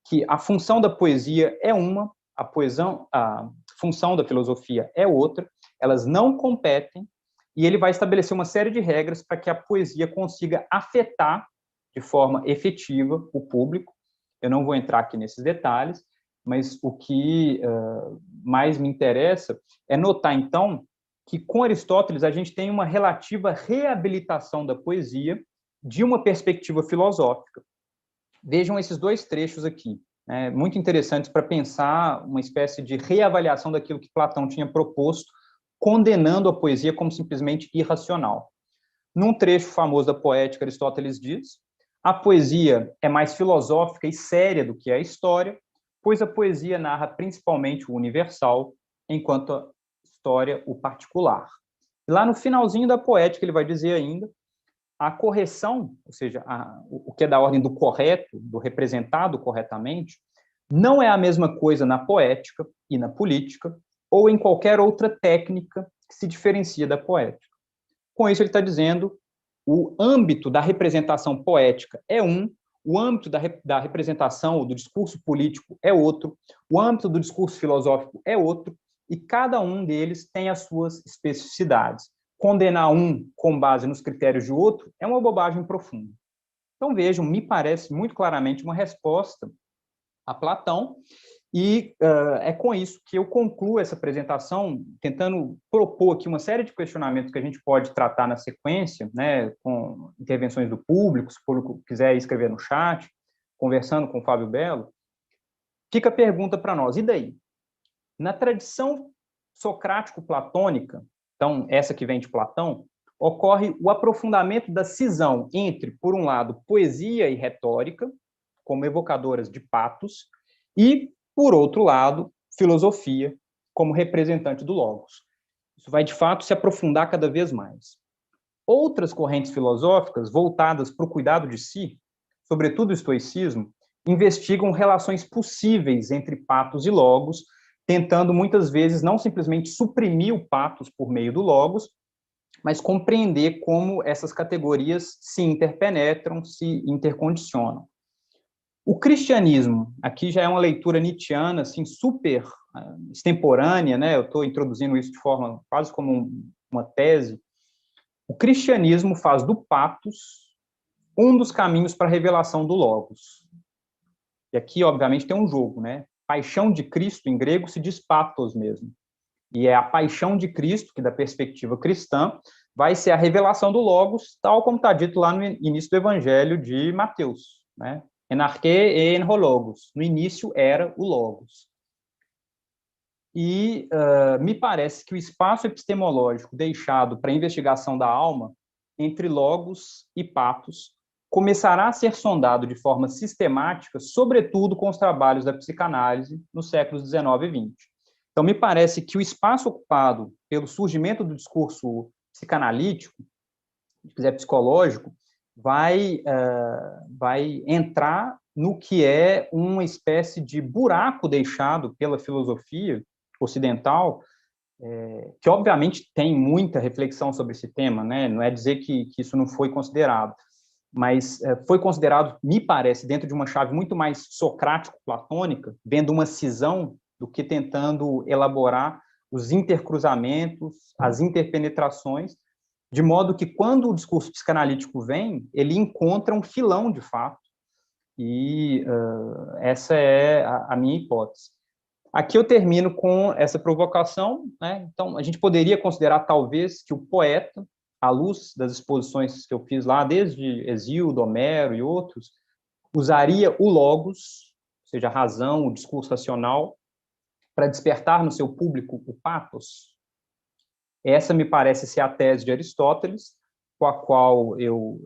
S2: que a função da poesia é uma, a função da filosofia é outra, elas não competem, e ele vai estabelecer uma série de regras para que a poesia consiga afetar de forma efetiva o público. Eu não vou entrar aqui nesses detalhes, mas o que mais me interessa é notar, então, que com Aristóteles a gente tem uma relativa reabilitação da poesia de uma perspectiva filosófica. Vejam esses dois trechos aqui, muito interessantes para pensar uma espécie de reavaliação daquilo que Platão tinha proposto, condenando a poesia como simplesmente irracional. Num trecho famoso da Poética, Aristóteles diz: a poesia é mais filosófica e séria do que a história, pois a poesia narra principalmente o universal, enquanto a história o particular. E lá no finalzinho da Poética ele vai dizer ainda: a correção, ou seja, o que é da ordem do correto, do representado corretamente, não é a mesma coisa na poética e na política, ou em qualquer outra técnica que se diferencia da poética. Com isso, ele está dizendo: o âmbito da representação poética é um, o âmbito da representação ou do discurso político é outro, o âmbito do discurso filosófico é outro, e cada um deles tem as suas especificidades. Condenar um com base nos critérios de outro é uma bobagem profunda. Então, vejam, me parece muito claramente uma resposta a Platão, e é com isso que eu concluo essa apresentação, tentando propor aqui uma série de questionamentos que a gente pode tratar na sequência, né, com intervenções do público, se o público quiser escrever no chat, conversando com o Fábio Belo. Fica a pergunta para nós: e daí? Na tradição socrático-platônica, então essa que vem de Platão, ocorre o aprofundamento da cisão entre, por um lado, poesia e retórica, como evocadoras de patos, e, por outro lado, filosofia, como representante do logos. Isso vai, de fato, se aprofundar cada vez mais. Outras correntes filosóficas, voltadas para o cuidado de si, sobretudo o estoicismo, investigam relações possíveis entre patos e logos, tentando muitas vezes não simplesmente suprimir o patos por meio do logos, mas compreender como essas categorias se interpenetram, se intercondicionam. O cristianismo, aqui já é uma leitura nietzschiana, assim, super extemporânea, né? Eu estou introduzindo isso de forma quase como uma tese. O cristianismo faz do patos um dos caminhos para a revelação do logos. E aqui, obviamente, tem um jogo, né? Paixão de Cristo, em grego, se diz patos mesmo. E é a paixão de Cristo, que da perspectiva cristã, vai ser a revelação do logos, tal como está dito lá no início do evangelho de Mateus, né? En arche e en ho logos. No início era o logos. E me parece que o espaço epistemológico deixado para a investigação da alma, entre logos e patos, começará a ser sondado de forma sistemática, sobretudo com os trabalhos da psicanálise nos séculos XIX e XX. Então, me parece que o espaço ocupado pelo surgimento do discurso psicanalítico, se quiser psicológico, vai entrar no que é uma espécie de buraco deixado pela filosofia ocidental, que obviamente tem muita reflexão sobre esse tema, né? Não é dizer que isso não foi considerado, mas foi considerado, me parece, dentro de uma chave muito mais socrático-platônica, vendo uma cisão do que tentando elaborar os intercruzamentos, as interpenetrações, de modo que quando o discurso psicanalítico vem, ele encontra um filão de fato, e essa é a minha hipótese. Aqui eu termino com essa provocação, né? Então, a gente poderia considerar, talvez, que o poeta, à luz das exposições que eu fiz lá, desde Hesíodo, Homero e outros, usaria o logos, ou seja, a razão, o discurso racional, para despertar no seu público o pathos. Essa me parece ser a tese de Aristóteles, com a qual eu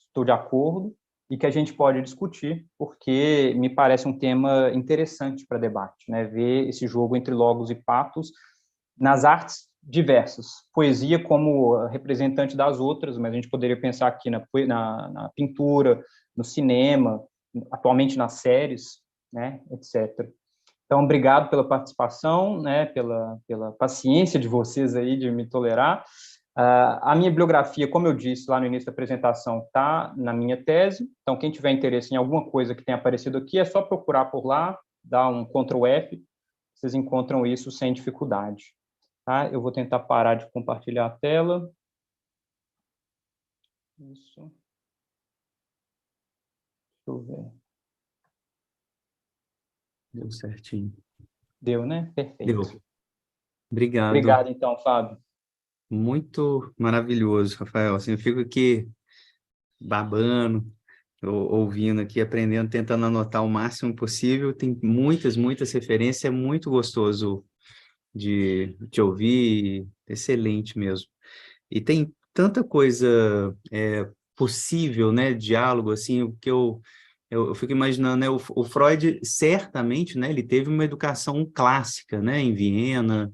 S2: estou de acordo, e que a gente pode discutir, porque me parece um tema interessante para debate, né? Ver esse jogo entre logos e patos nas artes diversas. Poesia como representante das outras, mas a gente poderia pensar aqui na pintura, no cinema, atualmente nas séries, né, etc. Então, obrigado pela participação, né, pela paciência de vocês aí de me tolerar. A minha bibliografia, como eu disse lá no início da apresentação, está na minha tese. Então, quem tiver interesse em alguma coisa que tenha aparecido aqui, é só procurar por lá, dar um Ctrl F, vocês encontram isso sem dificuldade. Tá? Eu vou tentar parar de compartilhar a tela. Isso. Deixa eu ver.
S1: Deu certinho.
S2: Deu, né? Perfeito.
S1: Deu. Obrigado.
S2: Obrigado, então, Fábio.
S1: Muito maravilhoso, Rafael. Assim, eu fico aqui babando, ouvindo aqui, aprendendo, tentando anotar o máximo possível. Tem muitas referências, é muito gostoso de te ouvir, excelente mesmo. E tem tanta coisa possível, né, diálogo, assim, o que eu fico imaginando, né, o Freud, certamente, né, ele teve uma educação clássica, né, em Viena,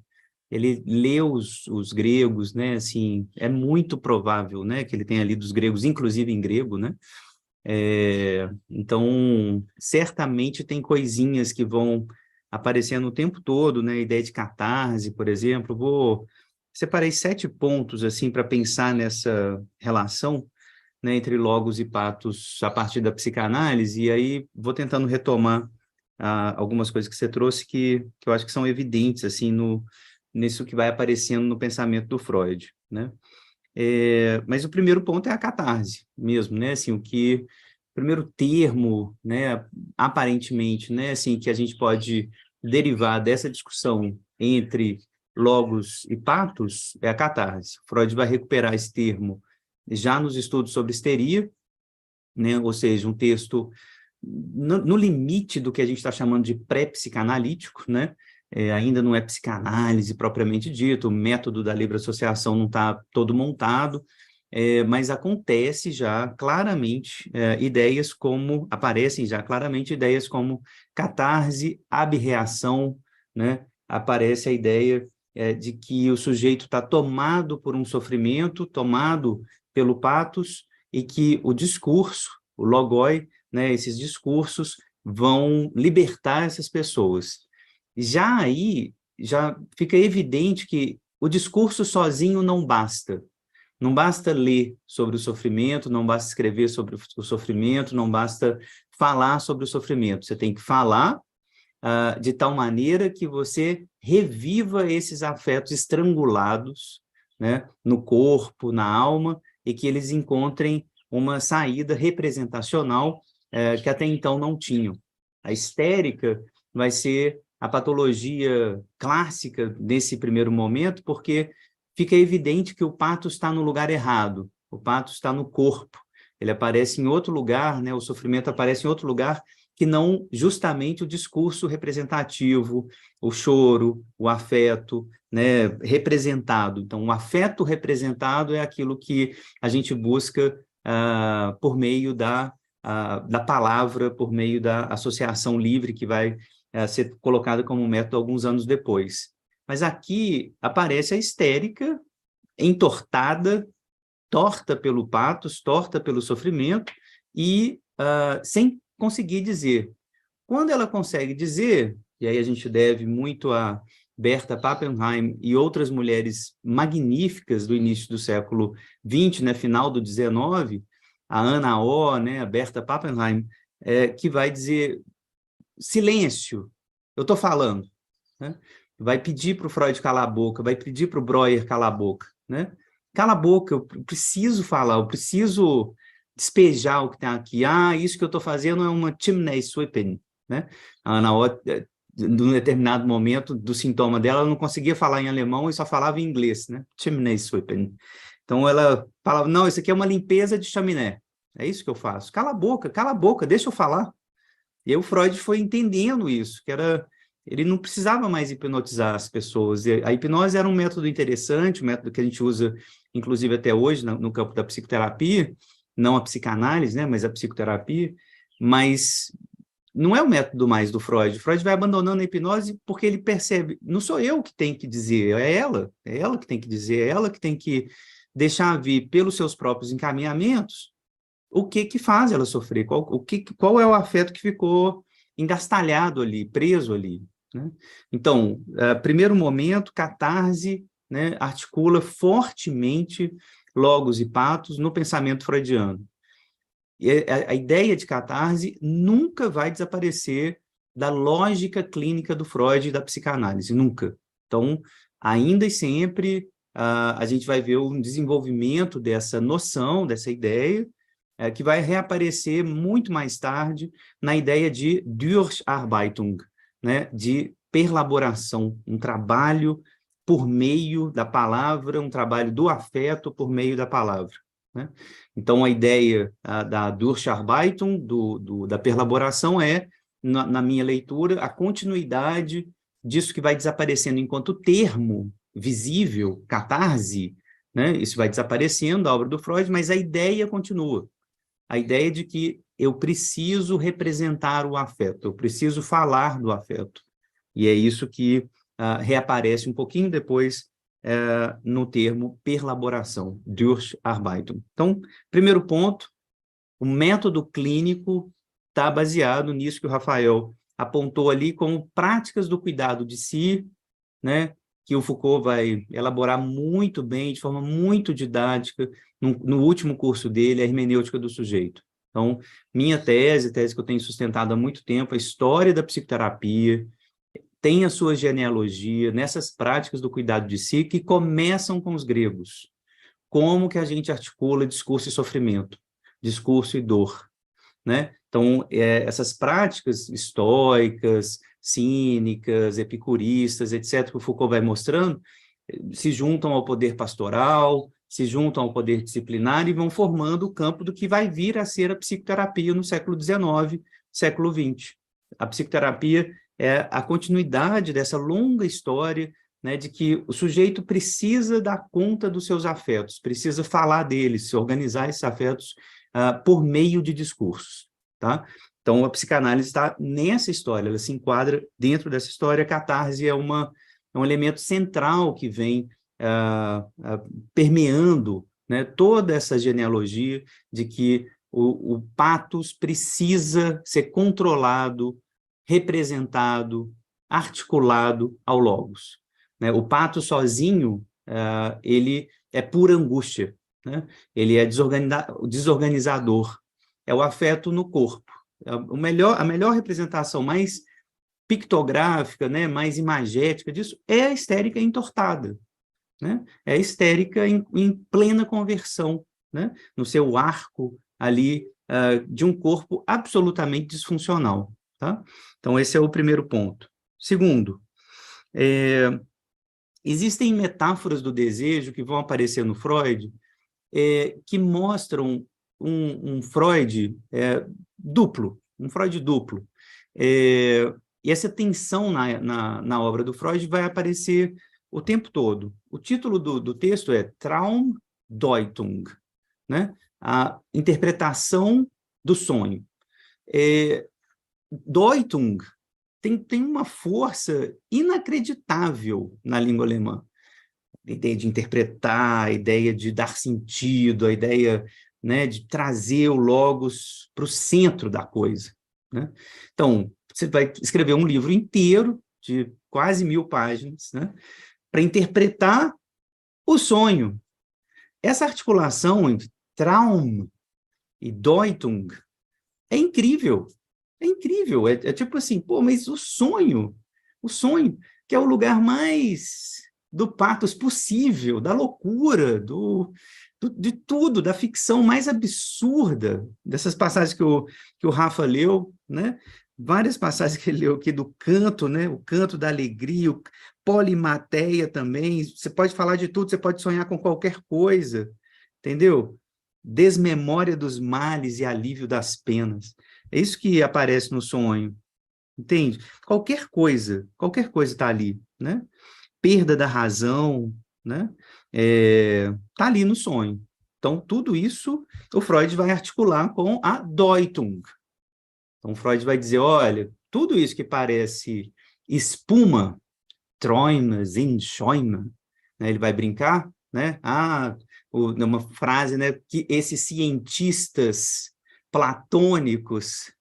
S1: ele leu os gregos, né, assim, é muito provável, né, que ele tenha lido os gregos, inclusive em grego, né, então, certamente tem coisinhas que vão aparecendo o tempo todo, né, a ideia de catarse, por exemplo, separei 7 pontos, assim, para pensar nessa relação, né, entre logos e patos a partir da psicanálise, e aí vou tentando retomar algumas coisas que você trouxe que eu acho que são evidentes, assim, nisso que vai aparecendo no pensamento do Freud, né? Mas o primeiro ponto é a catarse mesmo, né? Assim, o primeiro termo, né, aparentemente, né, assim, que a gente pode derivar dessa discussão entre logos e patos é a catarse. Freud vai recuperar esse termo já nos estudos sobre histeria, né? Ou seja, um texto no limite do que a gente está chamando de pré-psicanalítico, né? Ainda não é psicanálise propriamente dito, o método da livre associação não está todo montado, mas acontece já claramente aparecem já claramente ideias como catarse, abreação, né? Aparece a ideia de que o sujeito está tomado por um sofrimento, tomado pelo patos, e que o discurso, o logoi, né, esses discursos vão libertar essas pessoas. Já aí, já fica evidente que o discurso sozinho não basta. Não basta ler sobre o sofrimento, não basta escrever sobre o sofrimento, não basta falar sobre o sofrimento. Você tem que falar de tal maneira que você reviva esses afetos estrangulados, né, no corpo, na alma, e que eles encontrem uma saída representacional que até então não tinham. A histérica vai ser a patologia clássica nesse primeiro momento, porque fica evidente que o patos está no lugar errado, o patos está no corpo, ele aparece em outro lugar, né? O sofrimento aparece em outro lugar que não justamente o discurso representativo, o choro, o afeto, né, representado. Então, o afeto representado é aquilo que a gente busca por meio da palavra, por meio da associação livre que vai ser colocada como método alguns anos depois. Mas aqui aparece a histérica, entortada, torta pelo patos, torta pelo sofrimento, e sem conseguir dizer. Quando ela consegue dizer, e aí a gente deve muito a Berta Pappenheim e outras mulheres magníficas do início do século XX, né, final do XIX, a Ana O, né, a Berta Pappenheim, que vai dizer, silêncio, eu estou falando, né? Vai pedir para o Freud calar a boca, vai pedir para o Breuer calar a boca, né? Cala a boca, eu preciso falar, eu preciso despejar o que tem aqui. Isso que eu estou fazendo é uma chimney sweeping, né? A Ana Ott, num determinado momento do sintoma dela, ela não conseguia falar em alemão e só falava em inglês, né? Chimney sweeping. Então ela falava, não, isso aqui é uma limpeza de chaminé. É isso que eu faço. Cala a boca, deixa eu falar. E aí o Freud foi entendendo isso, que era... Ele não precisava mais hipnotizar as pessoas. A hipnose era um método interessante, um método que a gente usa, inclusive, até hoje, no campo da psicoterapia, não a psicanálise, né, mas a psicoterapia, mas não é o método mais do Freud. O Freud vai abandonando a hipnose porque ele percebe, não sou eu que tenho que dizer, é ela que tem que dizer, é ela que tem que deixar vir pelos seus próprios encaminhamentos o que faz ela sofrer, qual é o afeto que ficou engastalhado ali, preso ali, né? Então, primeiro momento, catarse, né, articula fortemente logos e patos no pensamento freudiano. E a ideia de catarse nunca vai desaparecer da lógica clínica do Freud e da psicanálise, nunca. Então, ainda e sempre, a gente vai ver um desenvolvimento dessa noção, dessa ideia, que vai reaparecer muito mais tarde na ideia de Durcharbeitung, né, de perlaboração, um trabalho por meio da palavra, um trabalho do afeto por meio da palavra, né? Então, a ideia da Durcharbeitung, da perlaboração, é, na minha leitura, a continuidade disso que vai desaparecendo enquanto termo visível, catarse, né? Isso vai desaparecendo da obra do Freud, mas a ideia continua. A ideia de que eu preciso representar o afeto, eu preciso falar do afeto. E é isso que reaparece um pouquinho depois no termo perlaboração, Durcharbeitung. Então, primeiro ponto, o método clínico está baseado nisso que o Rafael apontou ali como práticas do cuidado de si, né, que o Foucault vai elaborar muito bem, de forma muito didática, no último curso dele, a hermenêutica do sujeito. Então, minha tese que eu tenho sustentado há muito tempo, a história da psicoterapia, tem a sua genealogia nessas práticas do cuidado de si, que começam com os gregos. Como que a gente articula discurso e sofrimento, discurso e dor, né? Então, essas práticas estoicas, cínicas, epicuristas, etc., que o Foucault vai mostrando, se juntam ao poder pastoral, se juntam ao poder disciplinar e vão formando o campo do que vai vir a ser a psicoterapia no século XIX, século XX. A psicoterapia é a continuidade dessa longa história, né, de que o sujeito precisa dar conta dos seus afetos, precisa falar deles, se organizar esses afetos por meio de discursos, tá? Então, a psicanálise está nessa história, ela se enquadra dentro dessa história. A catarse é um elemento central que vem permeando, né, toda essa genealogia de que o patos precisa ser controlado, representado, articulado ao logos, né? O pato sozinho, ele é pura angústia, né? Ele é desorganizador, é o afeto no corpo. A melhor representação mais pictográfica, né, mais imagética disso, é a histérica entortada, né? É a histérica em plena conversão, né? No seu arco ali, de um corpo absolutamente disfuncional, tá? Então, esse é o primeiro ponto. Segundo, existem metáforas do desejo que vão aparecer no Freud, que mostram um Freud duplo, um Freud duplo. E essa tensão na obra do Freud vai aparecer o tempo todo. O título do texto é Traumdeutung, né? A interpretação do sonho. Deutung tem uma força inacreditável na língua alemã. A ideia de interpretar, a ideia de dar sentido, a ideia, né, de trazer o logos para o centro da coisa, né? Então, você vai escrever um livro inteiro, de quase 1000 páginas, né, para interpretar o sonho. Essa articulação entre Traum e Deutung é incrível. É incrível. É tipo assim, pô, mas o sonho, que é o lugar mais do pathos possível, da loucura, de tudo, da ficção mais absurda, dessas passagens que o Rafa leu, né? Várias passagens que ele leu aqui do canto, né? O canto da alegria, o polimateia também. Você pode falar de tudo, você pode sonhar com qualquer coisa, entendeu? Desmemória dos males e alívio das penas. É isso que aparece no sonho, entende? Qualquer coisa está ali, né? Perda da razão, né? Tá ali no sonho. Então, tudo isso o Freud vai articular com a Deutung. Então, Freud vai dizer, olha, tudo isso que parece espuma, Träume sind Schäume, né? Ele vai brincar, né? Uma frase, né, que esses cientistas platônicos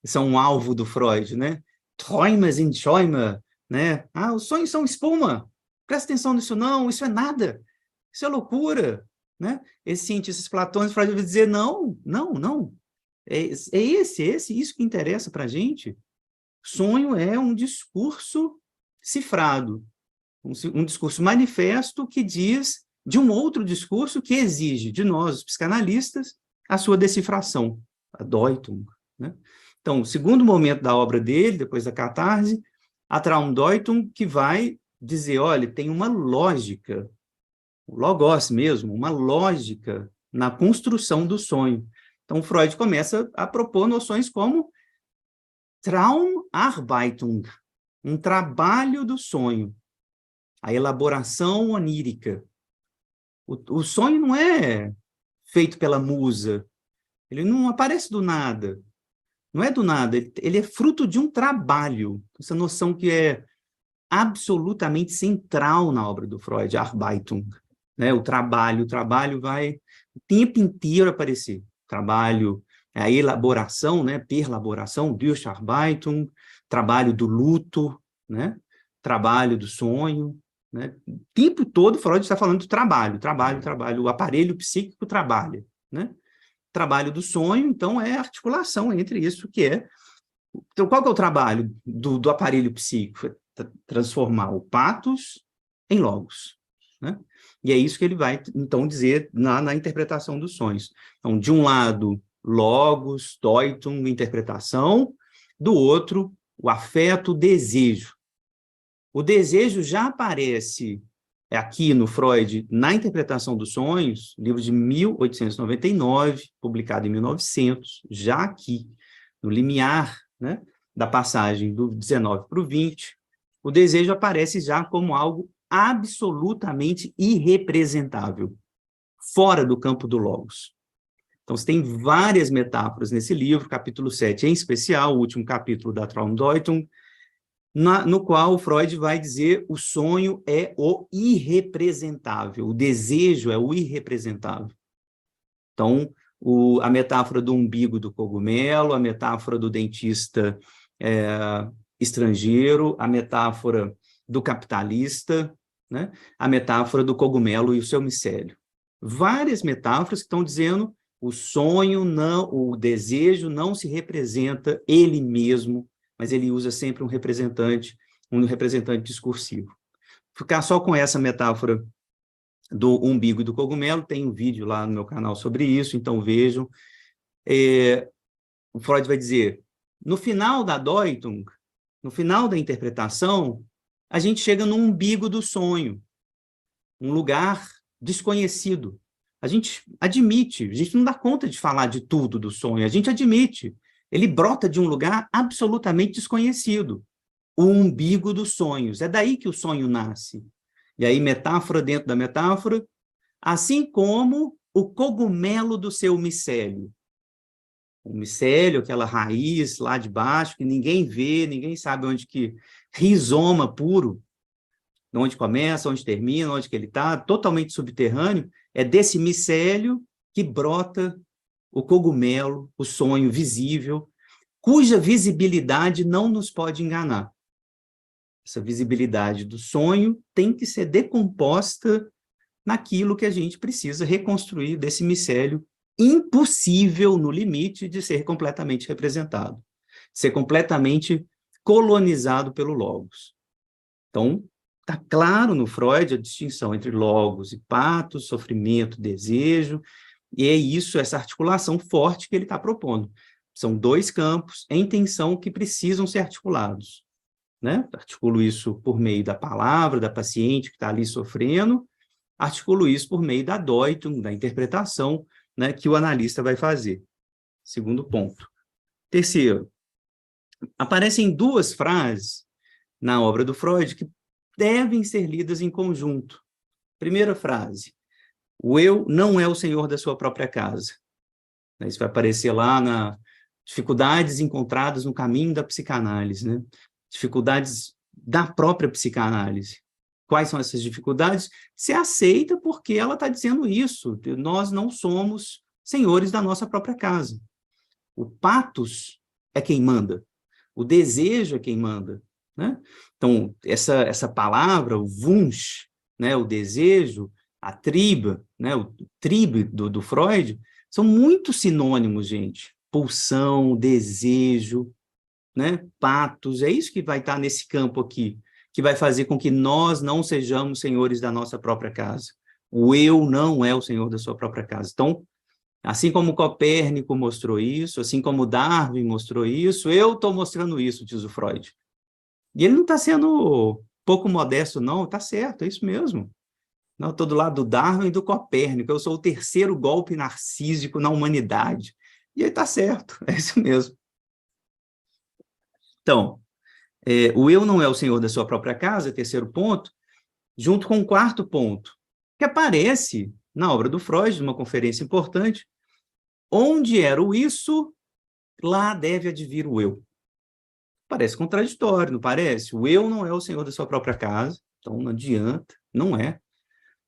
S1: são um alvo do Freud, né? Träume sind Schäume, né? Os sonhos são espuma. Presta atenção nisso não, isso é nada. Isso é loucura, né? Esses cientistas platônicos, Freud vai dizer não. Isso que interessa para a gente. Sonho é um discurso cifrado, um discurso manifesto que diz de um outro discurso que exige de nós, os psicanalistas, a sua decifração, a Deutung, né? Então, o segundo momento da obra dele, depois da catarse, a Traumdeutung, que vai dizer, olha, tem uma lógica, o logos mesmo, uma lógica na construção do sonho. Então, Freud começa a propor noções como Traumarbeitung, um trabalho do sonho, a elaboração onírica. O sonho não é feito pela musa, ele não aparece do nada, não é do nada, ele é fruto de um trabalho, essa noção que é absolutamente central na obra do Freud, Arbeitung, né? O trabalho vai o tempo inteiro aparecer, trabalho, a elaboração, né? Perlaboração, Durcharbeitung, trabalho do luto, né? Trabalho do sonho, né? O tempo todo Freud está falando do trabalho, o aparelho psíquico trabalha, né? Trabalho do sonho, então, é a articulação entre isso que é... Então, qual que é o trabalho do aparelho psíquico? Transformar o pathos em logos, né? E é isso que ele vai, então, dizer na interpretação dos sonhos. Então, de um lado, logos, Deutung, interpretação, do outro, o afeto, o desejo. O desejo já aparece aqui no Freud, na interpretação dos sonhos, livro de 1899, publicado em 1900, já aqui, no limiar, né, da passagem do 19 para o 20, o desejo aparece já como algo absolutamente irrepresentável, fora do campo do logos. Então, você tem várias metáforas nesse livro, capítulo 7 em especial, o último capítulo da Traumdeutung, no qual o Freud vai dizer o sonho é o irrepresentável, o desejo é o irrepresentável. Então, a metáfora do umbigo do cogumelo, a metáfora do dentista estrangeiro, a metáfora do capitalista, né? A metáfora do cogumelo e o seu micélio. Várias metáforas que estão dizendo o sonho, não, o desejo não se representa ele mesmo, mas ele usa sempre um representante discursivo. Ficar só com essa metáfora do umbigo e do cogumelo, tem um vídeo lá no meu canal sobre isso, então vejam. O Freud vai dizer, no final da Deutung, no final da interpretação, a gente chega no umbigo do sonho, um lugar desconhecido. A gente admite, a gente não dá conta de falar de tudo do sonho, a gente admite. Ele brota de um lugar absolutamente desconhecido, o umbigo dos sonhos. É daí que o sonho nasce. E aí, metáfora dentro da metáfora, assim como o cogumelo do seu micélio. O micélio, aquela raiz lá de baixo, que ninguém vê, ninguém sabe onde que... Rizoma puro, onde começa, onde termina, onde que ele está, totalmente subterrâneo, é desse micélio que brota o cogumelo, o sonho visível, cuja visibilidade não nos pode enganar. Essa visibilidade do sonho tem que ser decomposta naquilo que a gente precisa reconstruir desse micélio impossível no limite de ser completamente representado, ser completamente colonizado pelo logos. Então, está claro no Freud a distinção entre logos e patos, sofrimento, desejo, e é isso, essa articulação forte que ele está propondo. São dois campos em tensão que precisam ser articulados, né? Articulo isso por meio da palavra, da paciente que está ali sofrendo, articulo isso por meio da Deutung, da interpretação, né, que o analista vai fazer. Segundo ponto. Terceiro, aparecem duas frases na obra do Freud que devem ser lidas em conjunto. Primeira frase, o eu não é o senhor da sua própria casa. Isso vai aparecer lá na dificuldades encontradas no caminho da psicanálise, né? Dificuldades da própria psicanálise. Quais são essas dificuldades? Se aceita porque ela está dizendo isso, nós não somos senhores da nossa própria casa. O patos é quem manda, o desejo é quem manda, né? Então, essa palavra, o Wunsch, né, o desejo, a triba, né, o tribe do Freud, são muito sinônimos, gente. Pulsão, desejo, né, patos, é isso que vai estar nesse campo aqui, que vai fazer com que nós não sejamos senhores da nossa própria casa. O eu não é o senhor da sua própria casa. Então, assim como Copérnico mostrou isso, assim como Darwin mostrou isso, eu estou mostrando isso, diz o Freud. E ele não está sendo pouco modesto, não, está certo, é isso mesmo. Não, estou do lado do Darwin e do Copérnico, eu sou o terceiro golpe narcísico na humanidade. E aí está certo, é isso mesmo. Então, o eu não é o senhor da sua própria casa, terceiro ponto, junto com o quarto ponto, que aparece na obra do Freud, numa conferência importante, onde era o isso, lá deve advir o eu. Parece contraditório, não parece? O eu não é o senhor da sua própria casa, então não adianta, não é.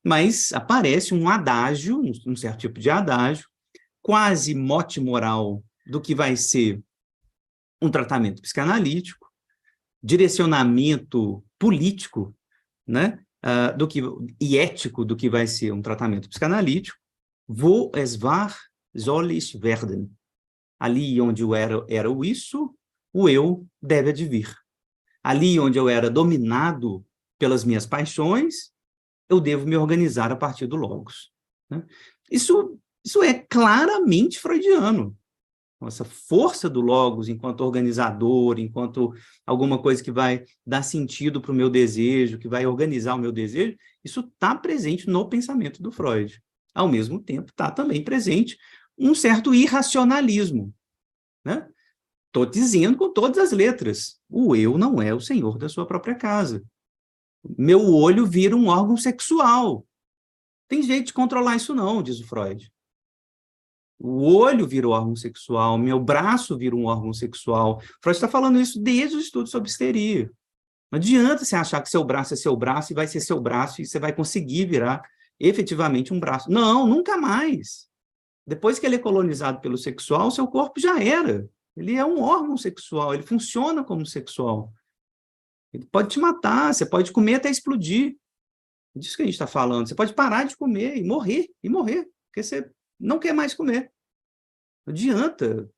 S1: Mas aparece um adágio, um certo tipo de adágio, quase mote moral do que vai ser um tratamento psicanalítico, direcionamento político, né, e ético do que vai ser um tratamento psicanalítico. Wo es war, soll ich werden. Ali onde eu era o isso, o eu deve advir. Ali onde eu era dominado pelas minhas paixões, eu devo me organizar a partir do logos, né? Isso é claramente freudiano. Essa força do logos enquanto organizador, enquanto alguma coisa que vai dar sentido para o meu desejo, que vai organizar o meu desejo, isso está presente no pensamento do Freud. Ao mesmo tempo, está também presente um certo irracionalismo, né? Estou dizendo com todas as letras, o eu não é o senhor da sua própria casa. Meu olho vira um órgão sexual. Tem jeito de controlar isso não, diz o Freud. O olho vira um órgão sexual, meu braço vira um órgão sexual. Freud está falando isso desde o estudo sobre histeria. Não adianta você achar que seu braço é seu braço e vai ser seu braço e você vai conseguir virar efetivamente um braço. Não, nunca mais. Depois que ele é colonizado pelo sexual, seu corpo já era. Ele é um órgão sexual, ele funciona como sexual. Ele pode te matar, você pode comer até explodir. É disso que a gente está falando. Você pode parar de comer e morrer, porque você não quer mais comer. Não adianta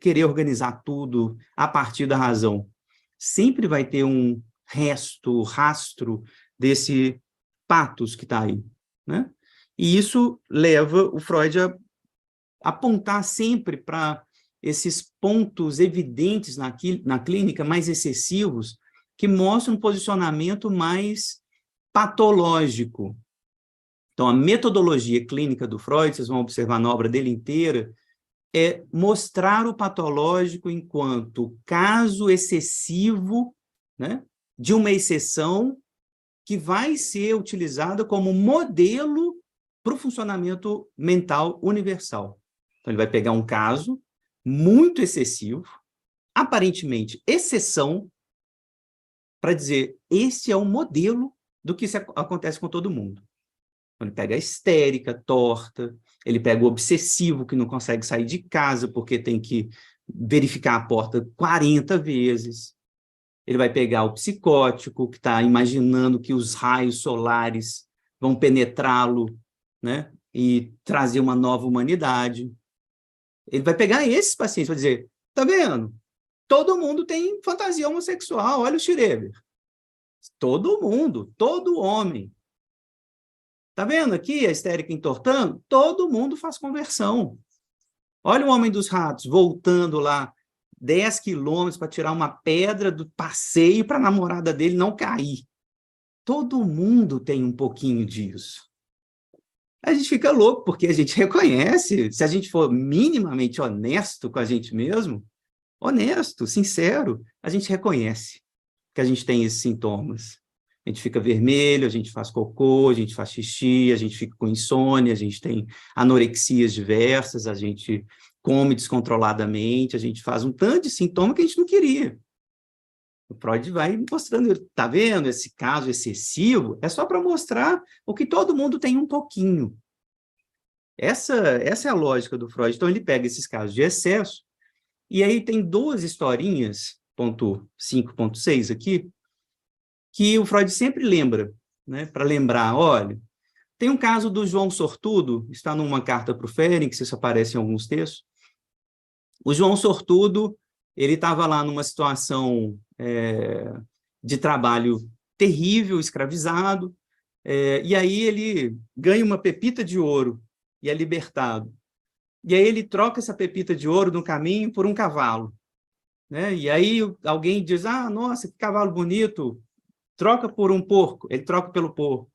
S1: querer organizar tudo a partir da razão. Sempre vai ter um rastro desse patos que está aí, né? E isso leva o Freud a apontar sempre para esses pontos evidentes na clínica, mais excessivos, que mostram um posicionamento mais patológico. Então, a metodologia clínica do Freud, vocês vão observar na obra dele inteira, é mostrar o patológico enquanto caso excessivo, né, de uma exceção que vai ser utilizada como modelo para o funcionamento mental universal. Então, ele vai pegar um caso muito excessivo, aparentemente exceção, para dizer, esse é o modelo do que acontece com todo mundo. Ele pega a histérica, torta, ele pega o obsessivo, que não consegue sair de casa porque tem que verificar a porta 40 vezes. Ele vai pegar o psicótico, que está imaginando que os raios solares vão penetrá-lo, né, e trazer uma nova humanidade. Ele vai pegar esses pacientes e vai dizer, tá vendo? Todo mundo tem fantasia homossexual, olha o Schreber. Todo mundo, todo homem. Tá vendo aqui a histérica entortando? Todo mundo faz conversão. Olha o homem dos ratos voltando lá 10 quilômetros para tirar uma pedra do passeio para a namorada dele não cair. Todo mundo tem um pouquinho disso. A gente fica louco, porque a gente reconhece, se a gente for minimamente honesto com a gente mesmo, honesto, sincero, a gente reconhece que a gente tem esses sintomas. A gente fica vermelho, a gente faz cocô, a gente faz xixi, a gente fica com insônia, a gente tem anorexias diversas, a gente come descontroladamente, a gente faz um tanto de sintoma que a gente não queria. O Freud vai mostrando, tá vendo? Esse caso excessivo é só para mostrar o que todo mundo tem um pouquinho. Essa é a lógica do Freud. Então, ele pega esses casos de excesso, e aí tem duas historinhas, ponto 5, ponto 6 aqui, que o Freud sempre lembra, né? Para lembrar, olha, tem um caso do João Sortudo, está numa carta para o Fênix, isso aparece em alguns textos. O João Sortudo, ele estava lá numa situação de trabalho terrível, escravizado, e aí ele ganha uma pepita de ouro e é libertado. E aí ele troca essa pepita de ouro no caminho por um cavalo, né? E aí alguém diz, ah, nossa, que cavalo bonito, troca por um porco, ele troca pelo porco.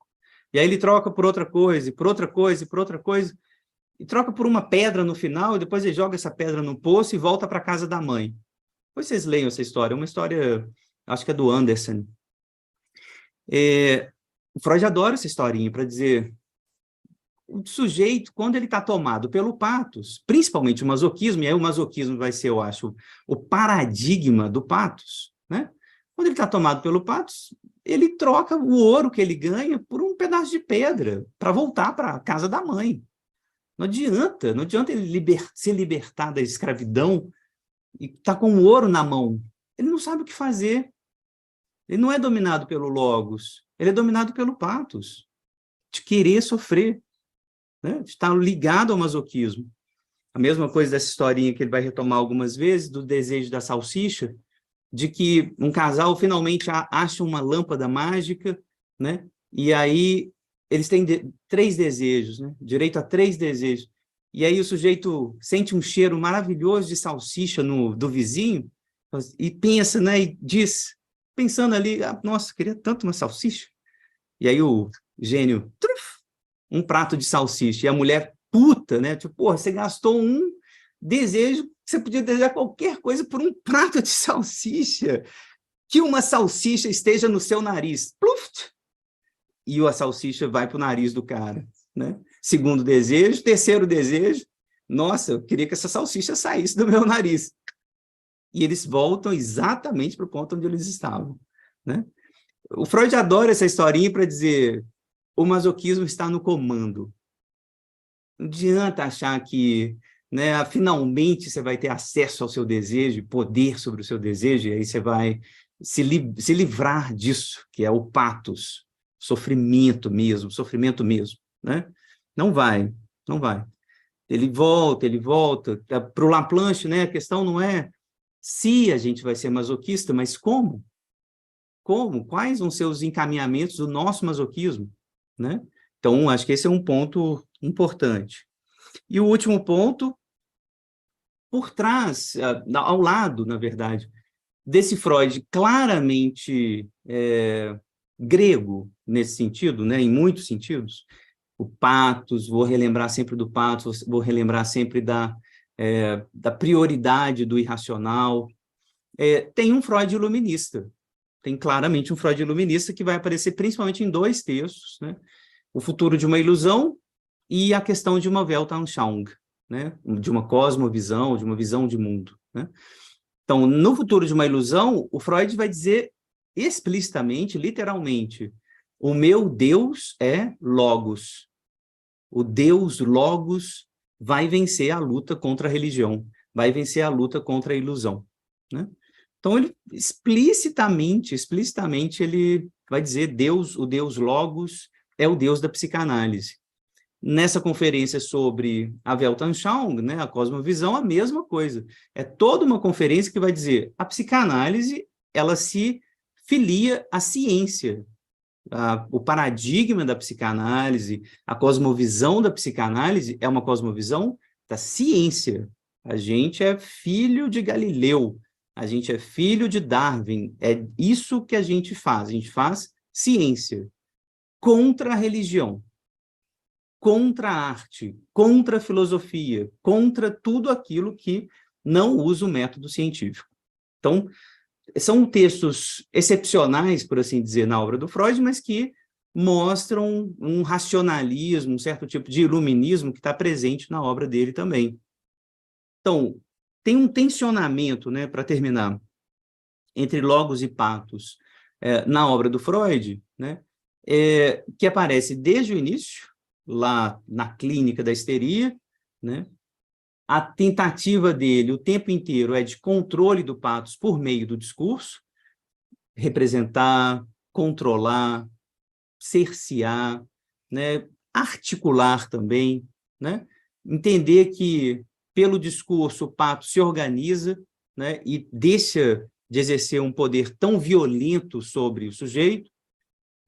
S1: E aí ele troca por outra coisa, por outra coisa, por outra coisa, e troca por uma pedra no final, e depois ele joga essa pedra no poço e volta para a casa da mãe. Depois vocês leiam essa história, é uma história, acho que é do Anderson. O Freud adora essa historinha para dizer, o sujeito, quando ele está tomado pelo patos, principalmente o masoquismo, e aí o masoquismo vai ser, eu acho, o paradigma do patos, né? Quando ele está tomado pelo patos, ele troca o ouro que ele ganha por um pedaço de pedra para voltar para a casa da mãe. Não adianta ele se libertar da escravidão e estar com o ouro na mão. Ele não sabe o que fazer. Ele não é dominado pelo logos, ele é dominado pelo patos, de querer sofrer, né? De estar ligado ao masoquismo. A mesma coisa dessa historinha que ele vai retomar algumas vezes, do desejo da salsicha, de que um casal finalmente acha uma lâmpada mágica, né? E aí eles têm 3 desejos, né? Direito a 3 desejos. E aí o sujeito sente um cheiro maravilhoso de salsicha do vizinho e pensa, né? E diz, pensando ali, ah, nossa, queria tanto uma salsicha. E aí o gênio, um prato de salsicha. E a mulher, puta, né? Tipo, porra, você gastou um desejo, você podia desejar qualquer coisa por um prato de salsicha. Que uma salsicha esteja no seu nariz. Pluft! E a salsicha vai para o nariz do cara, né? Segundo desejo. Terceiro desejo, nossa, eu queria que essa salsicha saísse do meu nariz. E eles voltam exatamente para o ponto onde eles estavam, né? O Freud adora essa historinha para dizer, o masoquismo está no comando. Não adianta achar que, né, finalmente você vai ter acesso ao seu desejo, poder sobre o seu desejo, e aí você vai se livrar disso, que é o patos, sofrimento mesmo, né? Não vai, não vai. Ele volta. Para o Laplanche, né, a questão não é se a gente vai ser masoquista, mas como? Como? Quais vão ser os encaminhamentos do nosso masoquismo, né? Então, acho que esse é um ponto importante. E o último ponto, por trás, ao lado, na verdade, desse Freud claramente grego, nesse sentido, né, em muitos sentidos, o patos, vou relembrar sempre do patos, vou relembrar sempre da prioridade do irracional. Tem um Freud iluminista, tem claramente um Freud iluminista que vai aparecer principalmente em 2 textos, né? O Futuro de uma Ilusão e a questão de uma Weltanschauung, né? De uma cosmovisão, de uma visão de mundo, né? Então, no Futuro de uma Ilusão, o Freud vai dizer explicitamente, literalmente, o meu Deus é Logos. O Deus Logos vai vencer a luta contra a religião, vai vencer a luta contra a ilusão, né? Então, ele explicitamente, ele vai dizer Deus, o Deus Logos é o Deus da psicanálise. Nessa conferência sobre a Weltanschauung, né, a cosmovisão, a mesma coisa. É toda uma conferência que vai dizer a psicanálise, ela se filia à ciência. O paradigma da psicanálise, a cosmovisão da psicanálise é uma cosmovisão da ciência. A gente é filho de Galileu, a gente é filho de Darwin, é isso que a gente faz ciência contra a religião, contra a arte, contra a filosofia, contra tudo aquilo que não usa o método científico. Então, são textos excepcionais, por assim dizer, na obra do Freud, mas que mostram um racionalismo, um certo tipo de iluminismo que está presente na obra dele também. Então, tem um tensionamento, né, para terminar, entre logos e patos na obra do Freud, né, que aparece desde o início, lá na clínica da histeria, né? A tentativa dele o tempo inteiro é de controle do patos por meio do discurso, representar, controlar, cercear, né? Articular também, né? Entender que pelo discurso o pato se organiza, né? E deixa de exercer um poder tão violento sobre o sujeito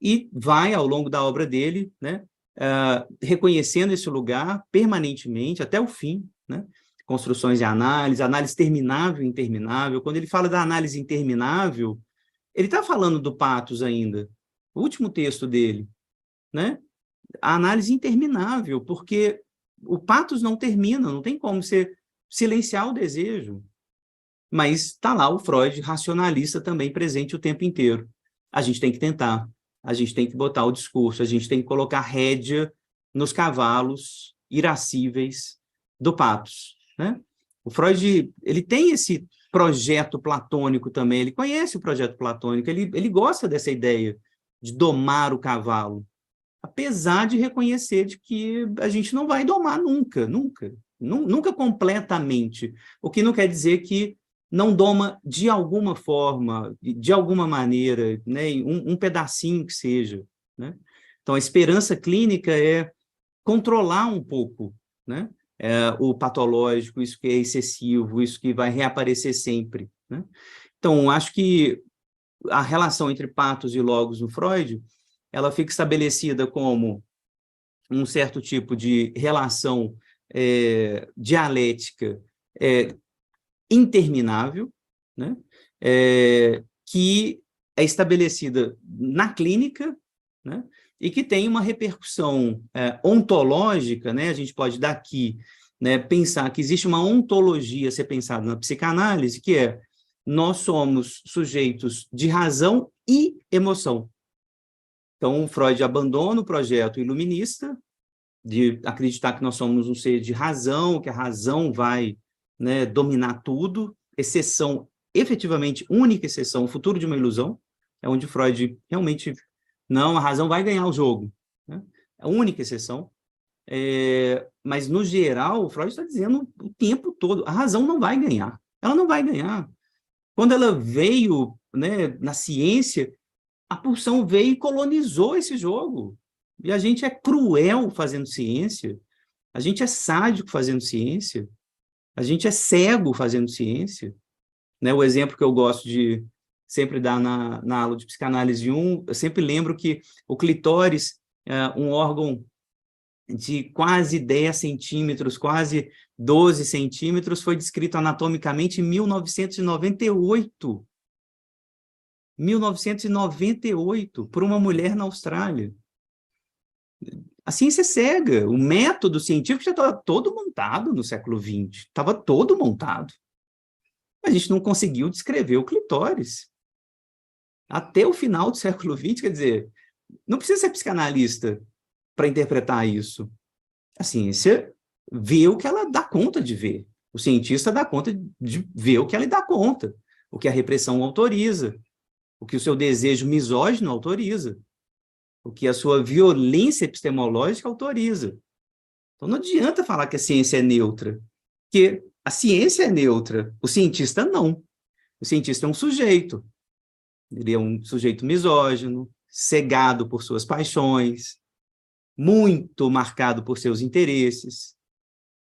S1: e vai, ao longo da obra dele, né? Reconhecendo esse lugar permanentemente, até o fim, né? Construções de análise terminável e interminável. Quando ele fala da análise interminável, ele está falando do patos ainda, o último texto dele, né? A análise interminável, porque o patos não termina, não tem como você silenciar o desejo, mas está lá o Freud racionalista também presente o tempo inteiro. A gente tem que tentar, a gente tem que botar o discurso, a gente tem que colocar rédea nos cavalos irascíveis do patos, né? O Freud, ele tem esse projeto platônico também, ele conhece o projeto platônico, ele gosta dessa ideia de domar o cavalo, apesar de reconhecer de que a gente não vai domar nunca completamente, o que não quer dizer que não doma de alguma forma, de alguma maneira, né, um pedacinho que seja, né? Então, a esperança clínica é controlar um pouco, né, o patológico, isso que é excessivo, isso que vai reaparecer sempre, né? Então, acho que a relação entre patos e logos no Freud, ela fica estabelecida como um certo tipo de relação dialética interminável, né? Que é estabelecida na clínica, né? E que tem uma repercussão ontológica, né? A gente pode daqui, né, pensar que existe uma ontologia a ser pensada na psicanálise, que é nós somos sujeitos de razão e emoção. Então, Freud abandona o projeto iluminista, de acreditar que nós somos um ser de razão, que a razão vai, né, dominar tudo, exceção, efetivamente, única exceção, o Futuro de uma Ilusão, é onde Freud realmente, não, a razão vai ganhar o jogo, né? É a única exceção. Mas, no geral, o Freud está dizendo o tempo todo, a razão não vai ganhar, ela não vai ganhar. Quando ela veio né, na ciência, a pulsão veio e colonizou esse jogo. E a gente é cruel fazendo ciência, a gente é sádico fazendo ciência, a gente é cego fazendo ciência. Né? O exemplo que eu gosto de sempre dar na aula de psicanálise 1, eu sempre lembro que o clitóris é um órgão de quase 10 centímetros, quase 12 centímetros, foi descrito anatomicamente em 1998. 1998, por uma mulher na Austrália. A ciência é cega. O método científico já estava todo montado no século XX. Estava todo montado. A gente não conseguiu descrever o clitóris. Até o final do século XX, quer dizer, não precisa ser psicanalista para interpretar isso. A ciência vê o que ela dá conta de ver. O cientista dá conta de ver o que ela dá conta, o que a repressão autoriza, o que o seu desejo misógino autoriza, o que a sua violência epistemológica autoriza. Então, não adianta falar que a ciência é neutra, porque a ciência é neutra, o cientista não. O cientista é um sujeito. Ele é um sujeito misógino, cegado por suas paixões, muito marcado por seus interesses,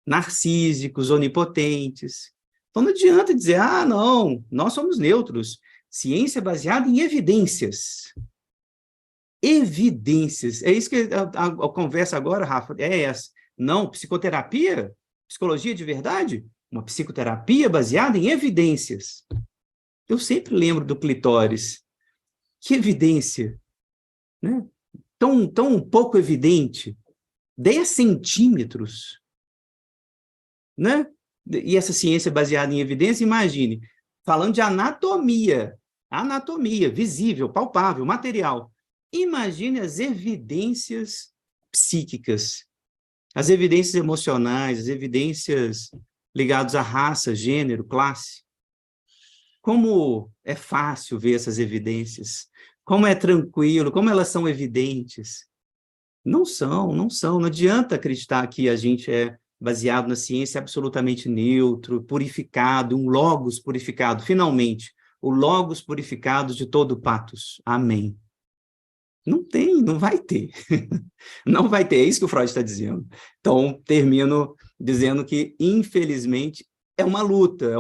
S1: narcísicos, onipotentes. Então, não adianta dizer, não, nós somos neutros. Ciência baseada em evidências. Evidências. É isso que a conversa agora, Rafa, é essa. Não, psicoterapia, psicologia de verdade, uma psicoterapia baseada em evidências. Eu sempre lembro do clitóris. Que evidência, né? Tão pouco evidente. 10 centímetros, né? E essa ciência baseada em evidência, imagine, falando de anatomia visível, palpável, material. Imagine as evidências psíquicas, as evidências emocionais, as evidências ligadas à raça, gênero, classe. Como é fácil ver essas evidências, como é tranquilo, como elas são evidentes. Não são. Não adianta acreditar que a gente é baseado na ciência absolutamente neutro, purificado, um logos purificado, finalmente, o logos purificado de todo o patos. Amém. Não tem, não vai ter. Não vai ter, é isso que o Freud está dizendo. Então, termino dizendo que, infelizmente, é uma luta,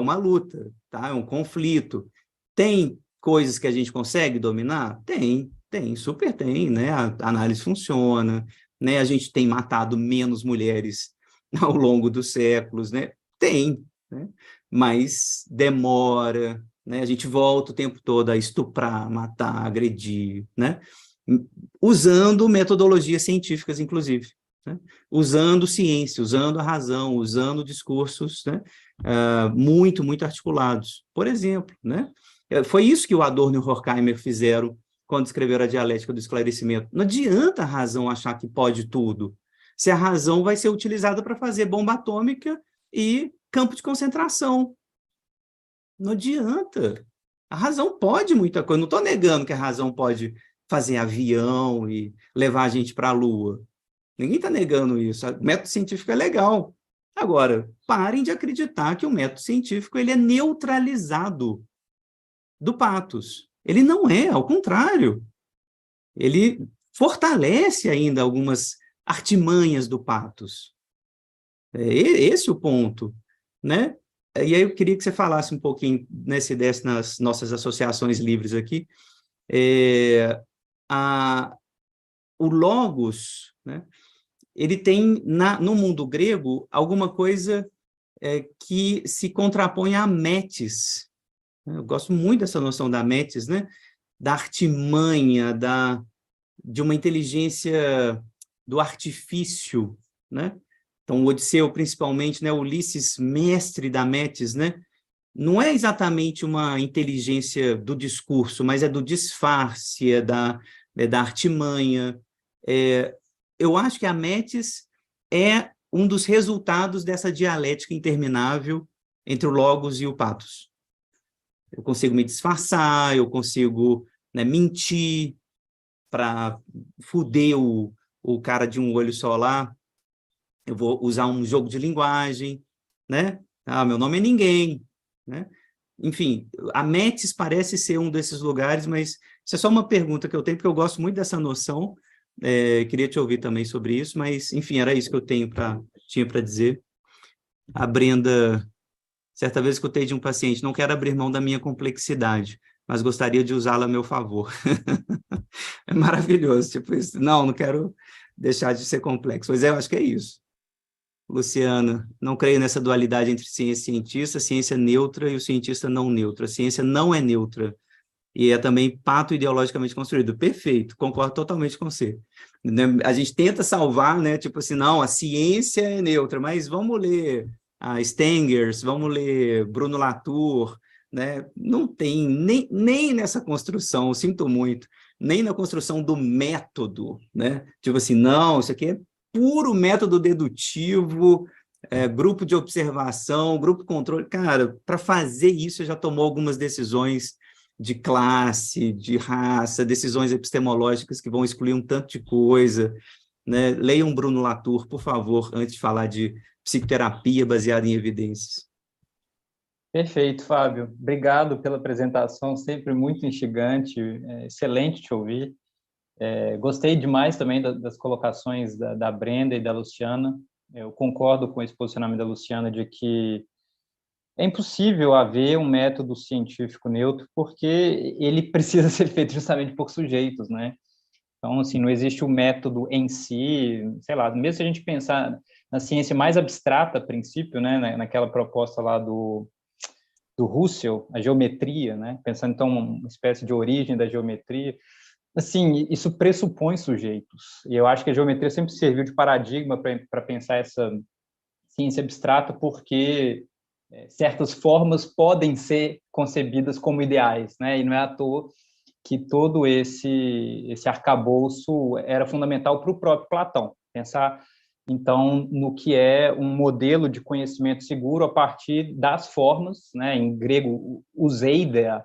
S1: tá? É um conflito. Tem coisas que a gente consegue dominar? Tem, super tem, né? A análise funciona, né? A gente tem matado menos mulheres ao longo dos séculos, né? Tem, né? Mas demora, né? A gente volta o tempo todo a estuprar, matar, agredir, né? Usando metodologias científicas, inclusive, né? Usando ciência, usando a razão, usando discursos, né? Muito articulados. Por exemplo, né? Foi isso que o Adorno e o Horkheimer fizeram quando escreveram a dialética do esclarecimento. Não adianta a razão achar que pode tudo, se a razão vai ser utilizada para fazer bomba atômica e campo de concentração. Não adianta. A razão pode muita coisa. Não estou negando que a razão pode fazer avião e levar a gente para a Lua. Ninguém está negando isso. O método científico é legal. Agora, parem de acreditar que o método científico ele é neutralizado do patos. Ele não é, ao contrário. Ele fortalece ainda algumas artimanhas do patos. É esse o ponto, né? E aí eu queria que você falasse um pouquinho, né, se desse nas nossas associações livres aqui, o logos, né, ele tem, no mundo grego, alguma coisa que se contrapõe à metis. Eu gosto muito dessa noção da metis, né? Da artimanha, de uma inteligência do artifício, né? Então, o Odisseu, principalmente, né? Ulisses, mestre da metis, né? Não é exatamente uma inteligência do discurso, mas é do disfarce, é da artimanha. Eu acho que a metis é um dos resultados dessa dialética interminável entre o logos e o patos. Eu consigo me disfarçar, eu consigo, né, mentir para foder o cara de um olho só lá. Eu vou usar um jogo de linguagem, né? Meu nome é ninguém, né? enfim, a Métis parece ser um desses lugares, mas isso é só uma pergunta que eu tenho, porque eu gosto muito dessa noção. Queria te ouvir também sobre isso, mas, enfim, era isso que eu tinha para dizer. A Brenda, certa vez escutei de um paciente, não quero abrir mão da minha complexidade, mas gostaria de usá-la a meu favor. É maravilhoso, tipo isso. Não quero deixar de ser complexo. Pois é, eu acho que é isso. Luciana, não creio nessa dualidade entre ciência e cientista, a ciência neutra e o cientista não neutro. A ciência não é neutra e é também pato ideologicamente construído. Perfeito, concordo totalmente com você. Né? A gente tenta salvar, né? Tipo assim, não, a ciência é neutra, mas vamos ler a Stengers, vamos ler Bruno Latour, né? Não tem nem nessa construção, sinto muito, nem na construção do método, né? Tipo assim, não, isso aqui é puro método dedutivo, grupo de observação, grupo de controle. Cara, para fazer isso, você já tomou algumas decisões de classe, de raça, decisões epistemológicas que vão excluir um tanto de coisa, né? Leiam Bruno Latour, por favor, antes de falar de psicoterapia baseada em evidências.
S2: Perfeito, Fábio. Obrigado pela apresentação, sempre muito instigante, excelente te ouvir. Gostei demais também das colocações da Brenda e da Luciana. Eu concordo com esse posicionamento da Luciana de que é impossível haver um método científico neutro porque ele precisa ser feito justamente por sujeitos, né? Então, assim, não existe o método em si, sei lá, mesmo se a gente pensar na ciência mais abstrata, a princípio, né, naquela proposta lá do Russell, a geometria, né, pensando, então, uma espécie de origem da geometria, assim, isso pressupõe sujeitos, e eu acho que a geometria sempre serviu de paradigma para pensar essa ciência abstrata, porque certas formas podem ser concebidas como ideais, né, e não é à toa que todo esse arcabouço era fundamental para o próprio Platão. Pensar, então, no que é um modelo de conhecimento seguro a partir das formas, né, em grego, useideia,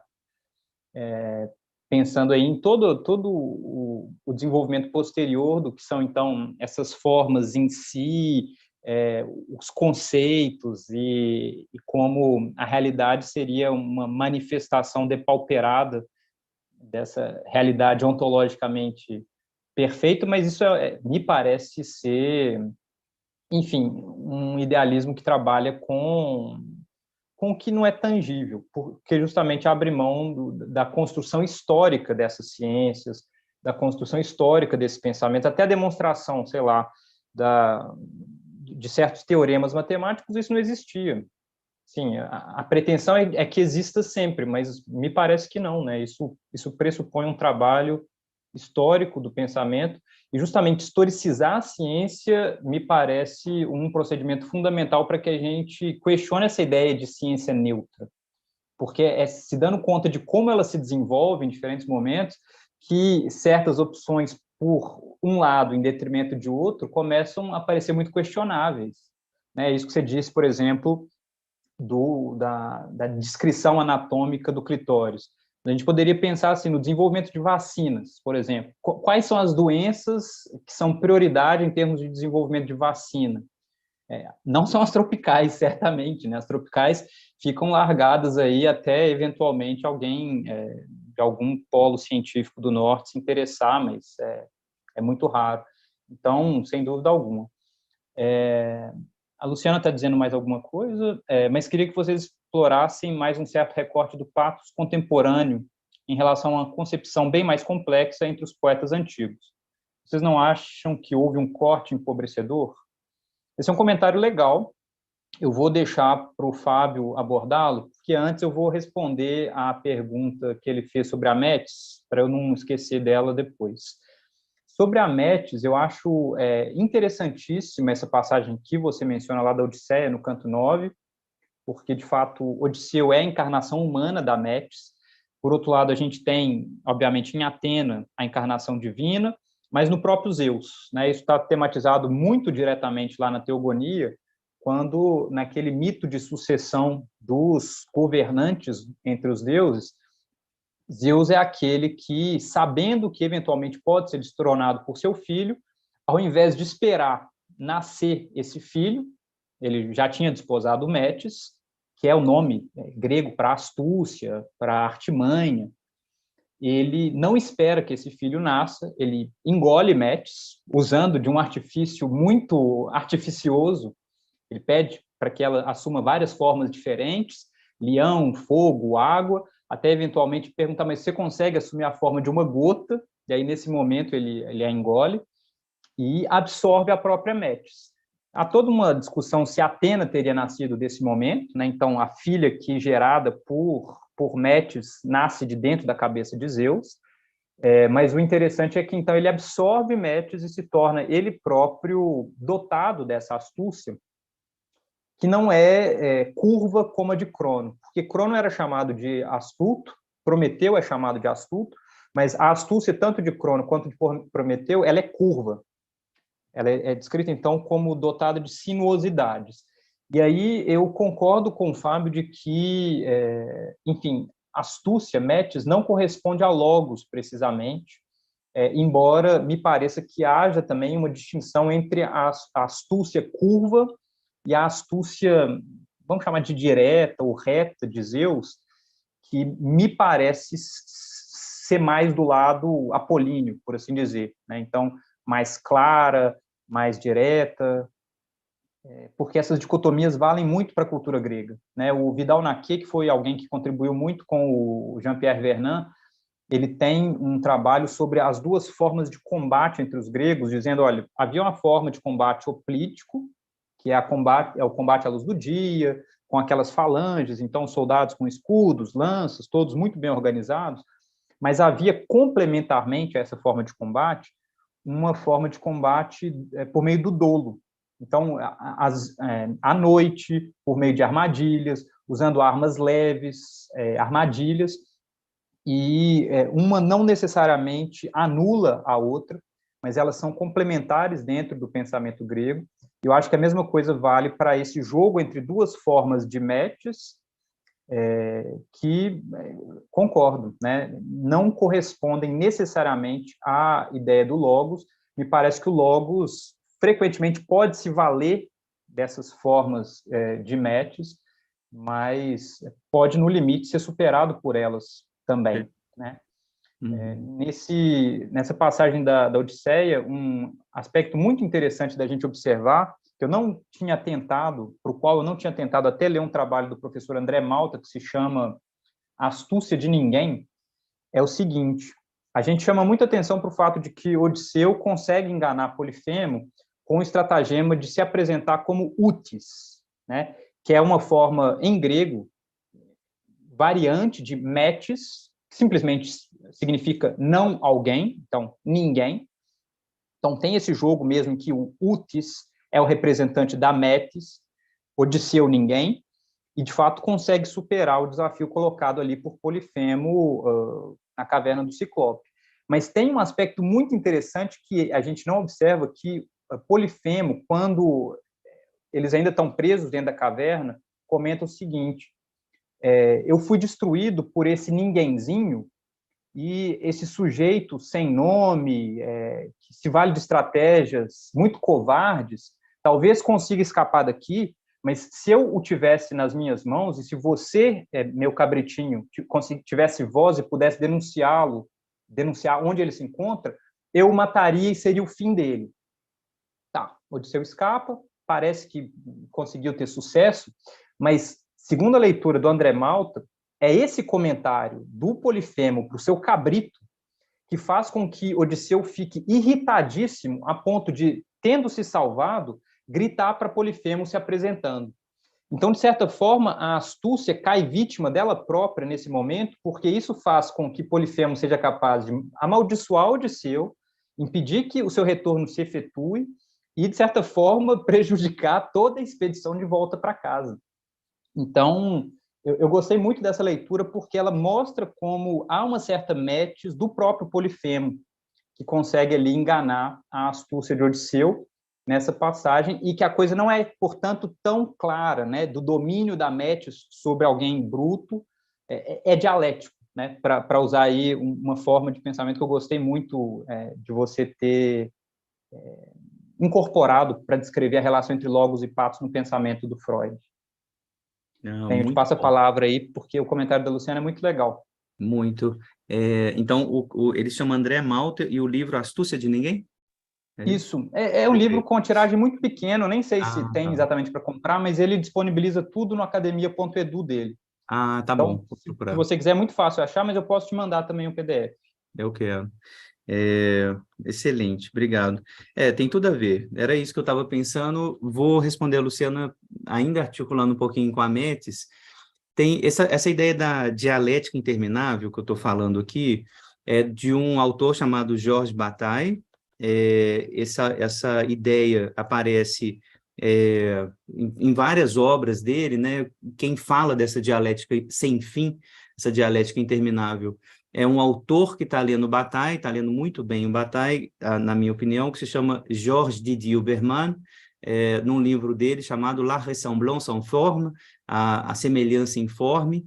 S2: pensando aí em todo o desenvolvimento posterior do que são, então, essas formas em si, os conceitos e como a realidade seria uma manifestação depauperada dessa realidade ontologicamente perfeita, mas isso me parece ser, enfim, um idealismo que trabalha com o que não é tangível, porque justamente abre mão da construção histórica dessas ciências, da construção histórica desse pensamento, até a demonstração, sei lá, de certos teoremas matemáticos, isso não existia. Sim, a pretensão é que exista sempre, mas me parece que não, né? Isso pressupõe um trabalho histórico do pensamento, e justamente historicizar a ciência me parece um procedimento fundamental para que a gente questione essa ideia de ciência neutra, porque é se dando conta de como ela se desenvolve em diferentes momentos que certas opções, por um lado, em detrimento de outro, começam a parecer muito questionáveis. Né? Isso que você disse, por exemplo, da descrição anatômica do clitóris. A gente poderia pensar assim no desenvolvimento de vacinas, por exemplo. Quais são as doenças que são prioridade em termos de desenvolvimento de vacina? Não são as tropicais, certamente, né? As tropicais ficam largadas aí até eventualmente alguém de algum polo científico do norte se interessar, mas é muito raro. Então, sem dúvida alguma. A Luciana está dizendo mais alguma coisa, mas queria que vocês explorassem mais um certo recorte do pathos contemporâneo em relação a uma concepção bem mais complexa entre os poetas antigos. Vocês não acham que houve um corte empobrecedor? Esse é um comentário legal. Eu vou deixar para o Fábio abordá-lo, porque antes eu vou responder à pergunta que ele fez sobre a METS, para eu não esquecer dela depois. Sobre a Metis, eu acho interessantíssima essa passagem que você menciona lá da Odisseia, no canto 9, porque, de fato, Odisseu é a encarnação humana da Metis. Por outro lado, a gente tem, obviamente, em Atena, a encarnação divina, mas no próprio Zeus. Né? Isso está tematizado muito diretamente lá na Teogonia, quando, naquele mito de sucessão dos governantes entre os deuses, Zeus é aquele que, sabendo que eventualmente pode ser destronado por seu filho, ao invés de esperar nascer esse filho, ele já tinha desposado Metis, que é o nome grego para astúcia, para artimanha, ele não espera que esse filho nasça, ele engole Metis, usando de um artifício muito artificioso. Ele pede para que ela assuma várias formas diferentes, leão, fogo, água, até eventualmente perguntar, mas você consegue assumir a forma de uma gota? E aí, nesse momento, ele a engole e absorve a própria Metis. Há toda uma discussão se Atena teria nascido desse momento, né? Então, a filha que gerada por Metis nasce de dentro da cabeça de Zeus, mas o interessante é que, então, ele absorve Metis e se torna ele próprio dotado dessa astúcia, que não é curva como a de Crono, porque Crono era chamado de astuto, Prometeu é chamado de astuto, mas a astúcia tanto de Crono quanto de Prometeu, ela é curva. Ela é descrita, então, como dotada de sinuosidades. E aí eu concordo com o Fábio de que, enfim, astúcia, Metis, não corresponde a logos, precisamente, embora me pareça que haja também uma distinção entre a astúcia curva e a astúcia, vamos chamar de direta ou reta de Zeus, que me parece ser mais do lado apolíneo, por assim dizer, né? Então, mais clara, mais direta, porque essas dicotomias valem muito para a cultura grega, né? O Vidal-Naquet, que foi alguém que contribuiu muito com o Jean-Pierre Vernant, ele tem um trabalho sobre as duas formas de combate entre os gregos, dizendo, olha, havia uma forma de combate hoplítico, que é o combate à luz do dia, com aquelas falanges, então soldados com escudos, lanças, todos muito bem organizados, mas havia complementarmente a essa forma de combate, uma forma de combate por meio do dolo. Então, à noite, por meio de armadilhas, usando armas leves, armadilhas, e uma não necessariamente anula a outra, mas elas são complementares dentro do pensamento grego. Eu acho que a mesma coisa vale para esse jogo entre duas formas de matches, que, concordo, né, não correspondem necessariamente à ideia do logos. Me parece que o logos frequentemente pode se valer dessas formas de matches, mas pode, no limite, ser superado por elas também, né?
S1: Uhum.
S2: Nessa passagem da Odisseia, um aspecto muito interessante da gente observar, que eu não tinha tentado, para o qual eu não tinha tentado até ler um trabalho do professor André Malta, que se chama Astúcia de Ninguém, é o seguinte: a gente chama muita atenção para o fato de que Odisseu consegue enganar Polifemo com o estratagema de se apresentar como Utis, né? Que é uma forma, em grego, variante de metis, que simplesmente significa não alguém, então ninguém. Então tem esse jogo mesmo em que o Utis é o representante da metis, Odisseu ninguém, e de fato consegue superar o desafio colocado ali por Polifemo na caverna do Ciclope. Mas tem um aspecto muito interessante que a gente não observa, que Polifemo, quando eles ainda estão presos dentro da caverna, comenta o seguinte: eu fui destruído por esse ninguémzinho, e esse sujeito sem nome, que se vale de estratégias muito covardes, talvez consiga escapar daqui, mas se eu o tivesse nas minhas mãos, e se você, meu cabritinho, tivesse voz e pudesse denunciá-lo, denunciar onde ele se encontra, eu o mataria e seria o fim dele. Tá, Odisseu escapa, parece que conseguiu ter sucesso, mas, segundo a leitura do André Malta, é esse comentário do Polifemo para o seu cabrito que faz com que Odisseu fique irritadíssimo a ponto de, tendo se salvado, gritar para Polifemo se apresentando. Então, de certa forma, a astúcia cai vítima dela própria nesse momento, porque isso faz com que Polifemo seja capaz de amaldiçoar Odisseu, impedir que o seu retorno se efetue e, de certa forma, prejudicar toda a expedição de volta para casa. Então, eu gostei muito dessa leitura porque ela mostra como há uma certa metis do próprio Polifemo, que consegue ali enganar a astúcia de Odisseu nessa passagem, e que a coisa não é, portanto, tão clara, né, do domínio da metis sobre alguém bruto, dialético, né, para usar aí uma forma de pensamento que eu gostei muito de você ter incorporado para descrever a relação entre logos e patos no pensamento do Freud. Bem, eu te
S1: Muito
S2: passo a
S1: bom,
S2: palavra aí, porque o comentário da Luciana é muito legal.
S1: muito. Então, ele chama André Malta e o livro Astúcia de Ninguém? É isso?
S2: Isso, é um livro
S1: Perfeito.
S2: com tiragem muito pequena, eu nem sei se
S1: Ah,
S2: tem
S1: tá.
S2: exatamente para comprar, mas ele disponibiliza tudo no academia.edu dele.
S1: Ah, tá bom,
S2: Então,
S1: vou
S2: se
S1: procurar.
S2: você quiser, é muito fácil achar, mas eu posso te mandar também o PDF.
S1: Eu quero. É, excelente, obrigado. Tem tudo a ver. Era isso que eu estava pensando. Vou responder a Luciana, ainda articulando um pouquinho com a Metis. Tem essa ideia da dialética interminável que eu estou falando aqui, é de um autor chamado Georges Bataille. Essa ideia aparece em várias obras dele, né? Quem fala dessa dialética sem fim, essa dialética interminável, é um autor que está lendo Bataille, está lendo muito bem o Bataille, na minha opinião, que se chama Georges Didier Berman, num livro dele chamado La Ressemblance en Forme, a semelhança em forme,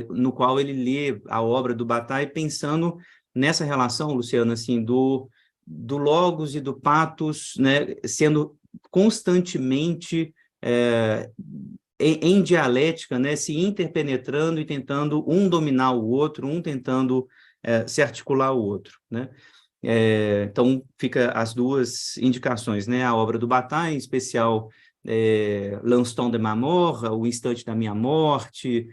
S1: no qual ele lê a obra do Bataille pensando nessa relação, Luciano, assim, do logos e do patos, né, sendo constantemente em dialética, né, se interpenetrando e tentando um dominar o outro, um tentando se articular ao outro, né? Então, fica as duas indicações, né? A obra do Bataille, em especial L'instant de ma mort, O Instante da Minha Morte,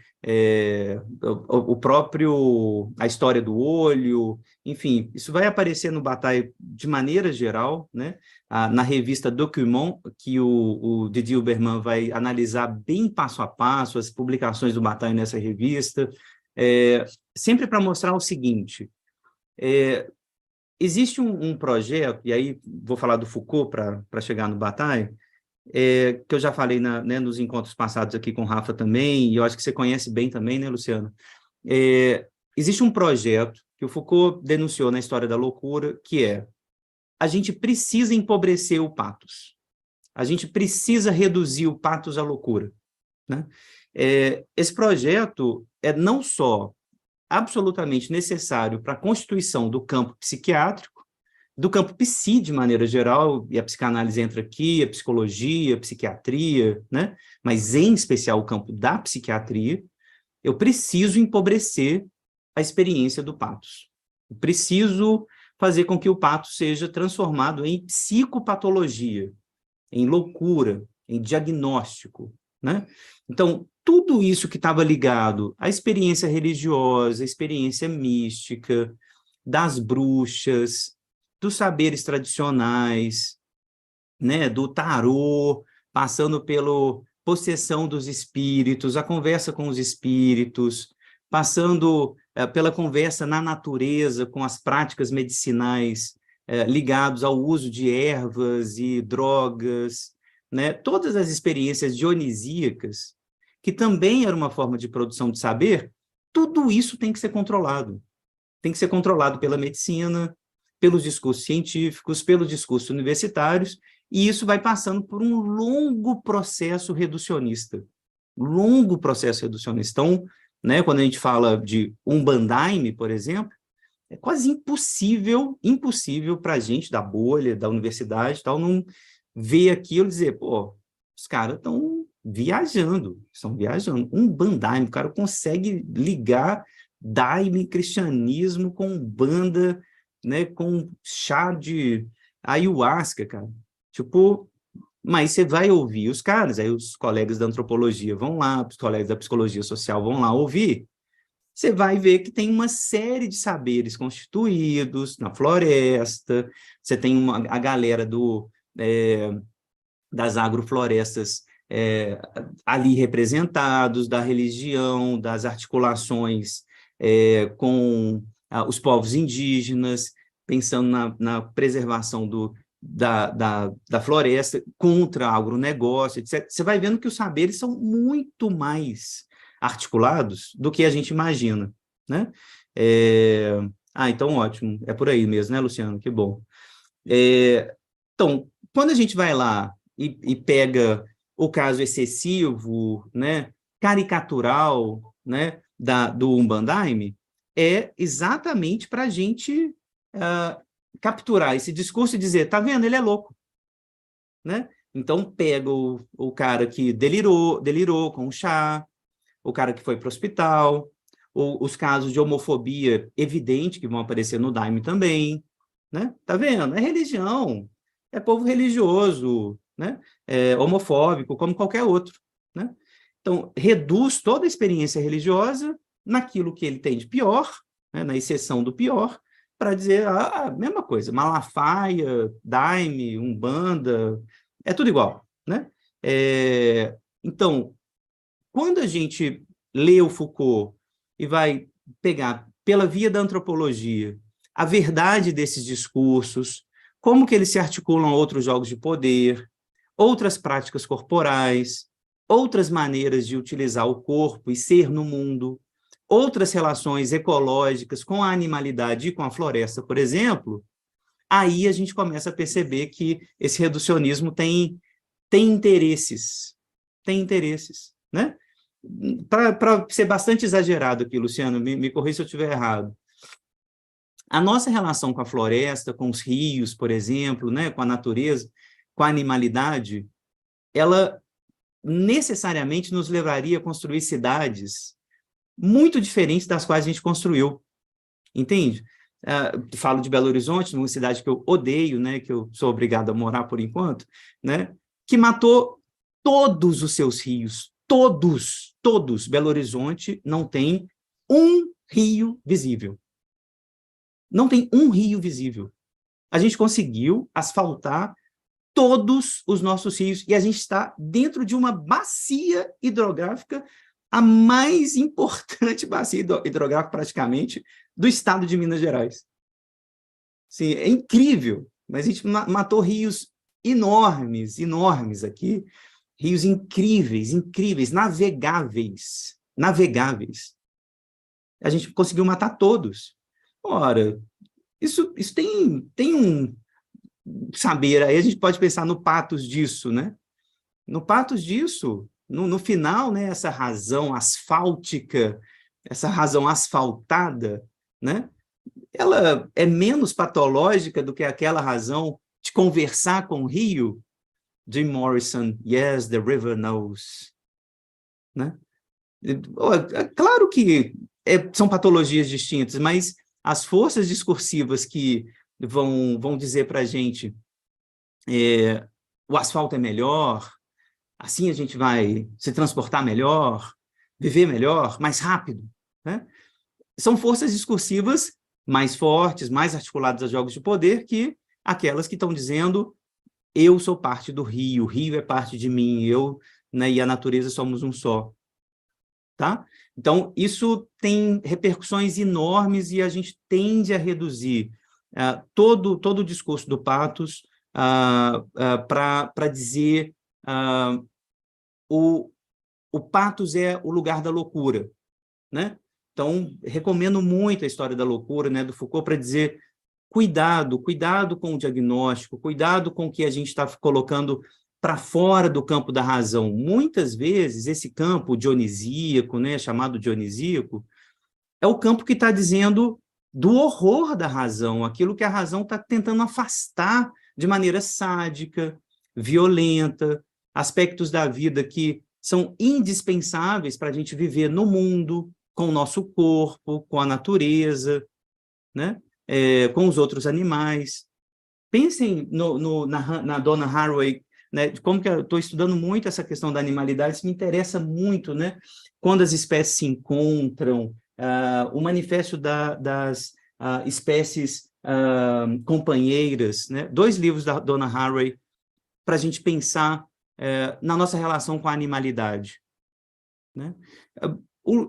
S1: o próprio A História do Olho, enfim, isso vai aparecer no Bataille de maneira geral, né? Na revista Document, que o Didier Huberman vai analisar bem passo a passo as publicações do Bataille nessa revista, sempre para mostrar o seguinte: existe um projeto, e aí vou falar do Foucault para chegar no Bataille, que eu já falei né, nos encontros passados aqui com o Rafa também, e eu acho que você conhece bem também, né, Luciano? Existe um projeto que o Foucault denunciou na História da Loucura, que é: a gente precisa empobrecer o pathos, a gente precisa reduzir o pathos à loucura, né? Esse projeto é não só absolutamente necessário para a constituição do campo psiquiátrico, do campo psi de maneira geral, e a psicanálise entra aqui, a psicologia, a psiquiatria, né? Mas em especial o campo da psiquiatria. Eu preciso empobrecer a experiência do pathos. Eu preciso fazer com que o pathos seja transformado em psicopatologia, em loucura, em diagnóstico, né? Então, tudo isso que estava ligado à experiência religiosa, à experiência mística, das bruxas, dos saberes tradicionais, né, do tarô, passando pela possessão dos espíritos, a conversa com os espíritos, passando pela conversa na natureza com as práticas medicinais ligados ao uso de ervas e drogas, né? Todas as experiências dionisíacas, que também era uma forma de produção de saber, tudo isso tem que ser controlado. Tem que ser controlado pela medicina, pelos discursos científicos, pelos discursos universitários, e isso vai passando por um longo processo reducionista. Longo processo reducionista. Então, né, quando a gente fala de Umbandaime, por exemplo, é quase impossível para a gente da bolha, da universidade, tal, não ver aquilo e dizer, pô, os caras estão viajando. Umbandaime, o cara consegue ligar daime, cristianismo com banda, né, com chá de ayahuasca, cara. Tipo, mas você vai ouvir os caras, aí os colegas da antropologia vão lá, os colegas da psicologia social vão lá ouvir, você vai ver que tem uma série de saberes constituídos na floresta, você tem a galera das agroflorestas ali representados, da religião, das articulações com os povos indígenas, pensando na preservação da floresta contra agronegócio, etc. Você vai vendo que os saberes são muito mais articulados do que a gente imagina, né? Então ótimo, é por aí mesmo, né, Luciano? Que bom. Então, quando a gente vai lá e pega o caso excessivo, né, caricatural, né, do Umbandaime, é exatamente para a gente capturar esse discurso e dizer, tá vendo, ele é louco, né? Então, pega o cara que delirou com o chá, o cara que foi para o hospital, os casos de homofobia evidente que vão aparecer no Daime também, né? Tá vendo? É religião, é povo religioso, né? É homofóbico, como qualquer outro, né? Então, reduz toda a experiência religiosa naquilo que ele tem de pior, né? Na exceção do pior, para dizer a mesma coisa, Malafaia, Daime, Umbanda, é tudo igual, né? Então, quando a gente lê o Foucault e vai pegar, pela via da antropologia, a verdade desses discursos, como que eles se articulam a outros jogos de poder, outras práticas corporais, outras maneiras de utilizar o corpo e ser no mundo, outras relações ecológicas com a animalidade e com a floresta, por exemplo, aí a gente começa a perceber que esse reducionismo tem interesses, né? Para ser bastante exagerado aqui, Luciano, me corrija se eu estiver errado. A nossa relação com a floresta, com os rios, por exemplo, né, com a natureza, com a animalidade, ela necessariamente nos levaria a construir cidades muito diferentes das quais a gente construiu, entende? Falo de Belo Horizonte, uma cidade que eu odeio, né, que eu sou obrigado a morar por enquanto, né, que matou todos os seus rios, todos. Belo Horizonte não tem um rio visível. Não tem um rio visível. A gente conseguiu asfaltar todos os nossos rios e a gente está dentro de uma bacia hidrográfica, a mais importante bacia hidrográfica, praticamente, do estado de Minas Gerais. Sim, é incrível, mas a gente matou rios enormes aqui, rios incríveis, navegáveis. A gente conseguiu matar todos. Ora, isso tem um saber, aí a gente pode pensar no patos disso, né? No patos disso, no final, né, essa razão asfáltica, essa razão asfaltada, né? Ela é menos patológica do que aquela razão de conversar com o rio. Jim Morrison, yes, the river knows. Né? É claro que são patologias distintas, mas as forças discursivas que vão dizer para a gente o asfalto é melhor, assim a gente vai se transportar melhor, viver melhor, mais rápido, né? São forças discursivas mais fortes, mais articuladas a jogos de poder que aquelas que estão dizendo eu sou parte do rio, o rio é parte de mim, eu, né, e a natureza somos um só. Tá? Então, isso tem repercussões enormes e a gente tende a reduzir todo o discurso do patos para dizer o patos é o lugar da loucura, né? Então, recomendo muito a história da loucura, né, do Foucault, para dizer cuidado com o diagnóstico, cuidado com o que a gente está colocando para fora do campo da razão. Muitas vezes, esse campo dionisíaco, né, chamado dionisíaco, é o campo que está dizendo do horror da razão, aquilo que a razão está tentando afastar de maneira sádica, violenta, aspectos da vida que são indispensáveis para a gente viver no mundo, com o nosso corpo, com a natureza, né? Com os outros animais. Pensem na Donna Haraway, né? De como que eu estou estudando muito essa questão da animalidade, isso me interessa muito, né? Quando as espécies se encontram, o manifesto das espécies companheiras, né? 2 livros da Donna Haraway para a gente pensar na nossa relação com a animalidade, né?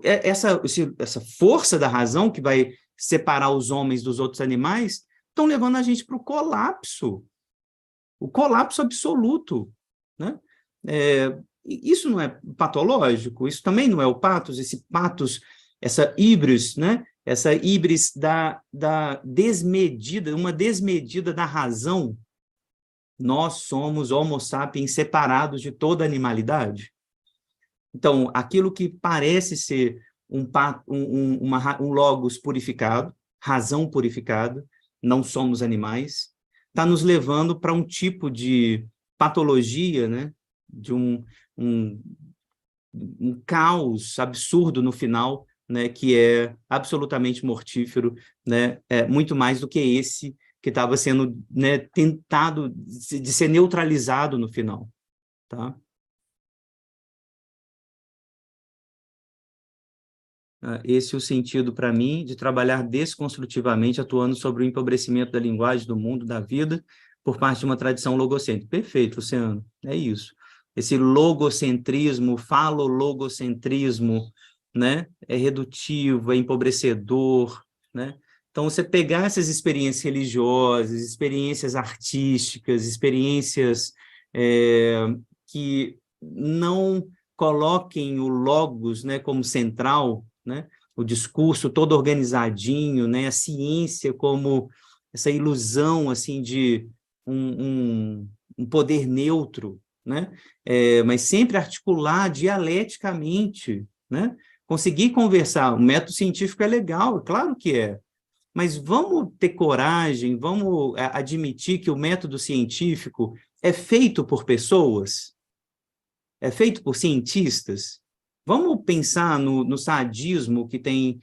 S1: Essa força da razão que vai separar os homens dos outros animais estão levando a gente para o colapso absoluto, né? Isso não é patológico? Isso também não é o patos, esse patos, essa híbris, né? Essa híbris da desmedida, uma desmedida da razão. Nós somos homo sapiens separados de toda a animalidade. Então, aquilo que parece ser um logos purificado, razão purificada, não somos animais, está nos levando para um tipo de patologia, né? De um caos absurdo no final, né? Que é absolutamente mortífero, né? Muito mais do que esse que estava sendo, né, tentado de ser neutralizado no final, tá? Esse é o sentido para mim de trabalhar desconstrutivamente, atuando sobre o empobrecimento da linguagem, do mundo, da vida, por parte de uma tradição logocêntrica. Perfeito, Luciano, é isso. Esse logocentrismo, falologocentrismo, né, é redutivo, é empobrecedor, né? Então, você pegar essas experiências religiosas, experiências artísticas, experiências que não coloquem o logos, né, como central, né, o discurso todo organizadinho, né, a ciência como essa ilusão assim de um poder neutro, né, mas sempre articular dialeticamente, né, conseguir conversar. O método científico é legal, é claro que é, mas vamos ter coragem, vamos admitir que o método científico é feito por pessoas, é feito por cientistas. Vamos pensar no sadismo que tem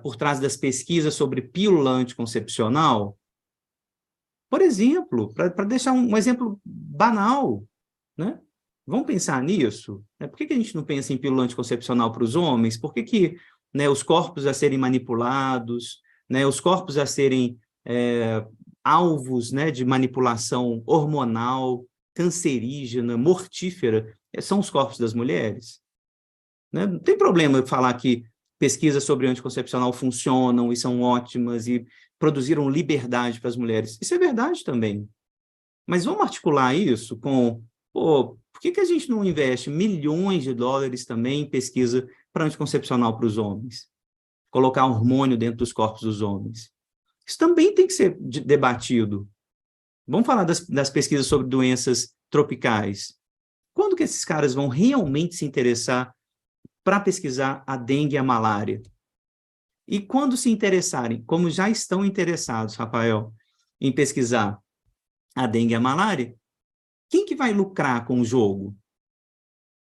S1: por trás das pesquisas sobre pílula anticoncepcional? Por exemplo, para deixar um exemplo banal, né? Vamos pensar nisso? Por que a gente não pensa em pílula anticoncepcional para os homens? Por que, né, os corpos a serem manipulados, né, os corpos a serem alvos, né, de manipulação hormonal, cancerígena, mortífera, são os corpos das mulheres? Né? Não tem problema eu falar que pesquisas sobre anticoncepcional funcionam e são ótimas e produziram liberdade para as mulheres. Isso é verdade também. Mas vamos articular isso com... por que a gente não investe milhões de dólares também em pesquisa para anticoncepcional para os homens? Colocar hormônio dentro dos corpos dos homens. Isso também tem que ser debatido. Vamos falar das pesquisas sobre doenças tropicais. Quando que esses caras vão realmente se interessar para pesquisar a dengue e a malária? E quando se interessarem, como já estão interessados, Rafael, em pesquisar a dengue e a malária, quem que vai lucrar com o jogo?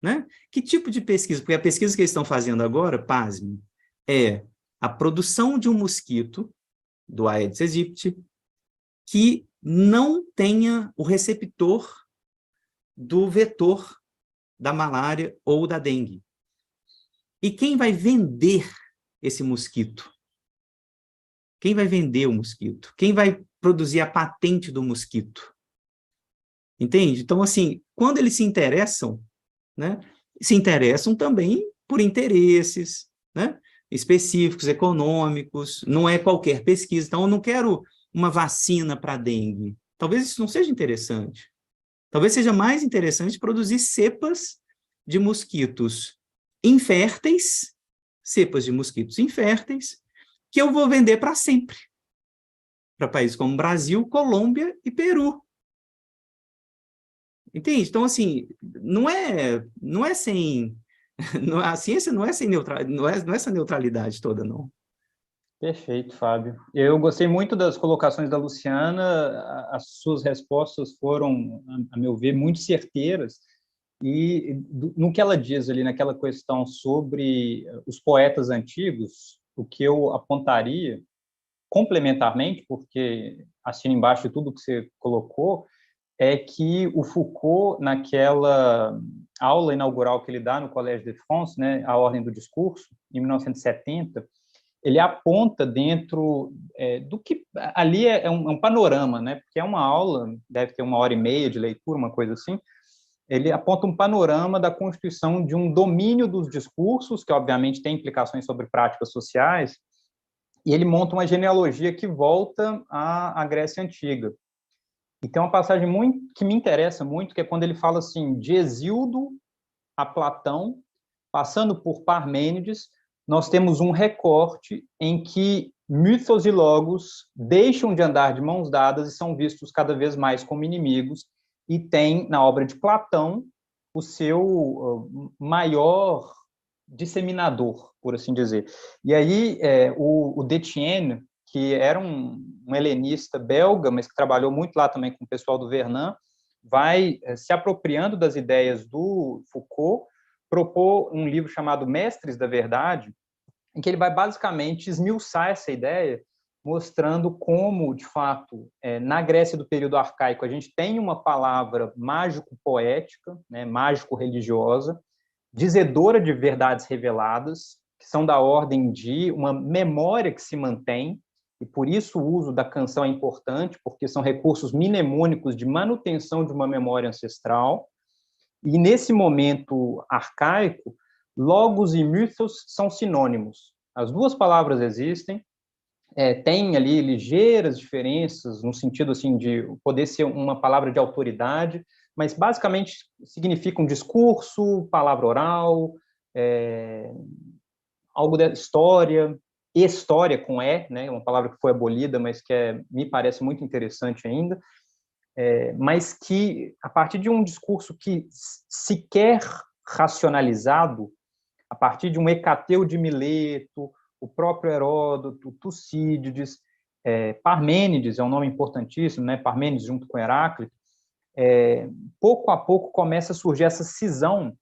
S1: Né? Que tipo de pesquisa? Porque a pesquisa que eles estão fazendo agora, pasme, é a produção de um mosquito, do Aedes aegypti, que não tenha o receptor do vetor da malária ou da dengue. E quem vai vender esse mosquito? Quem vai vender o mosquito? Quem vai produzir a patente do mosquito? Entende? Então, assim, quando eles se interessam, né, se interessam também por interesses, né, específicos, econômicos, não é qualquer pesquisa. Então, eu não quero uma vacina para dengue. Talvez isso não seja interessante. Talvez seja mais interessante produzir cepas de mosquitos inférteis, que eu vou vender para sempre, para países como Brasil, Colômbia e Peru. Entende? Então, assim, não é sem... a ciência não é sem não é essa neutralidade toda, não.
S2: Perfeito, Fábio. Eu gostei muito das colocações da Luciana, as suas respostas foram, a meu ver, muito certeiras, e no que ela diz ali, naquela questão sobre os poetas antigos, o que eu apontaria, complementarmente, porque assino embaixo de tudo que você colocou, é que o Foucault, naquela aula inaugural que ele dá no Collège de France, né, a Ordem do Discurso, em 1970, ele aponta dentro do que... Ali é um panorama, né, porque é uma aula, deve ter 1h30 de leitura, uma coisa assim. Ele aponta um panorama da constituição de um domínio dos discursos, que obviamente tem implicações sobre práticas sociais, e ele monta uma genealogia que volta à Grécia Antiga. E tem uma passagem que me interessa muito, que é quando ele fala assim, de Hesíodo a Platão, passando por Parmênides, nós temos um recorte em que mitos e logos deixam de andar de mãos dadas e são vistos cada vez mais como inimigos, e tem, na obra de Platão, o seu maior disseminador, por assim dizer. E aí, o Detienne, que era um helenista belga, mas que trabalhou muito lá também com o pessoal do Vernon, vai se apropriando das ideias do Foucault, propor um livro chamado Mestres da Verdade, em que ele vai basicamente esmiuçar essa ideia, mostrando como, de fato, na Grécia do período arcaico, a gente tem uma palavra mágico-poética, né, mágico-religiosa, dizedora de verdades reveladas, que são da ordem de uma memória que se mantém, e por isso o uso da canção é importante, porque são recursos mnemônicos de manutenção de uma memória ancestral. E nesse momento arcaico, logos e mythos são sinônimos. As duas palavras existem, tem ali ligeiras diferenças, no sentido assim, de poder ser uma palavra de autoridade, mas basicamente significa um discurso, palavra oral, algo da história, história com né, uma palavra que foi abolida, mas que me parece muito interessante ainda, mas que, a partir de um discurso que sequer racionalizado, a partir de um Hecateu de Mileto, o próprio Heródoto, Tucídides, Parmênides é um nome importantíssimo, né? Parmênides junto com Heráclito, pouco a pouco começa a surgir essa cisão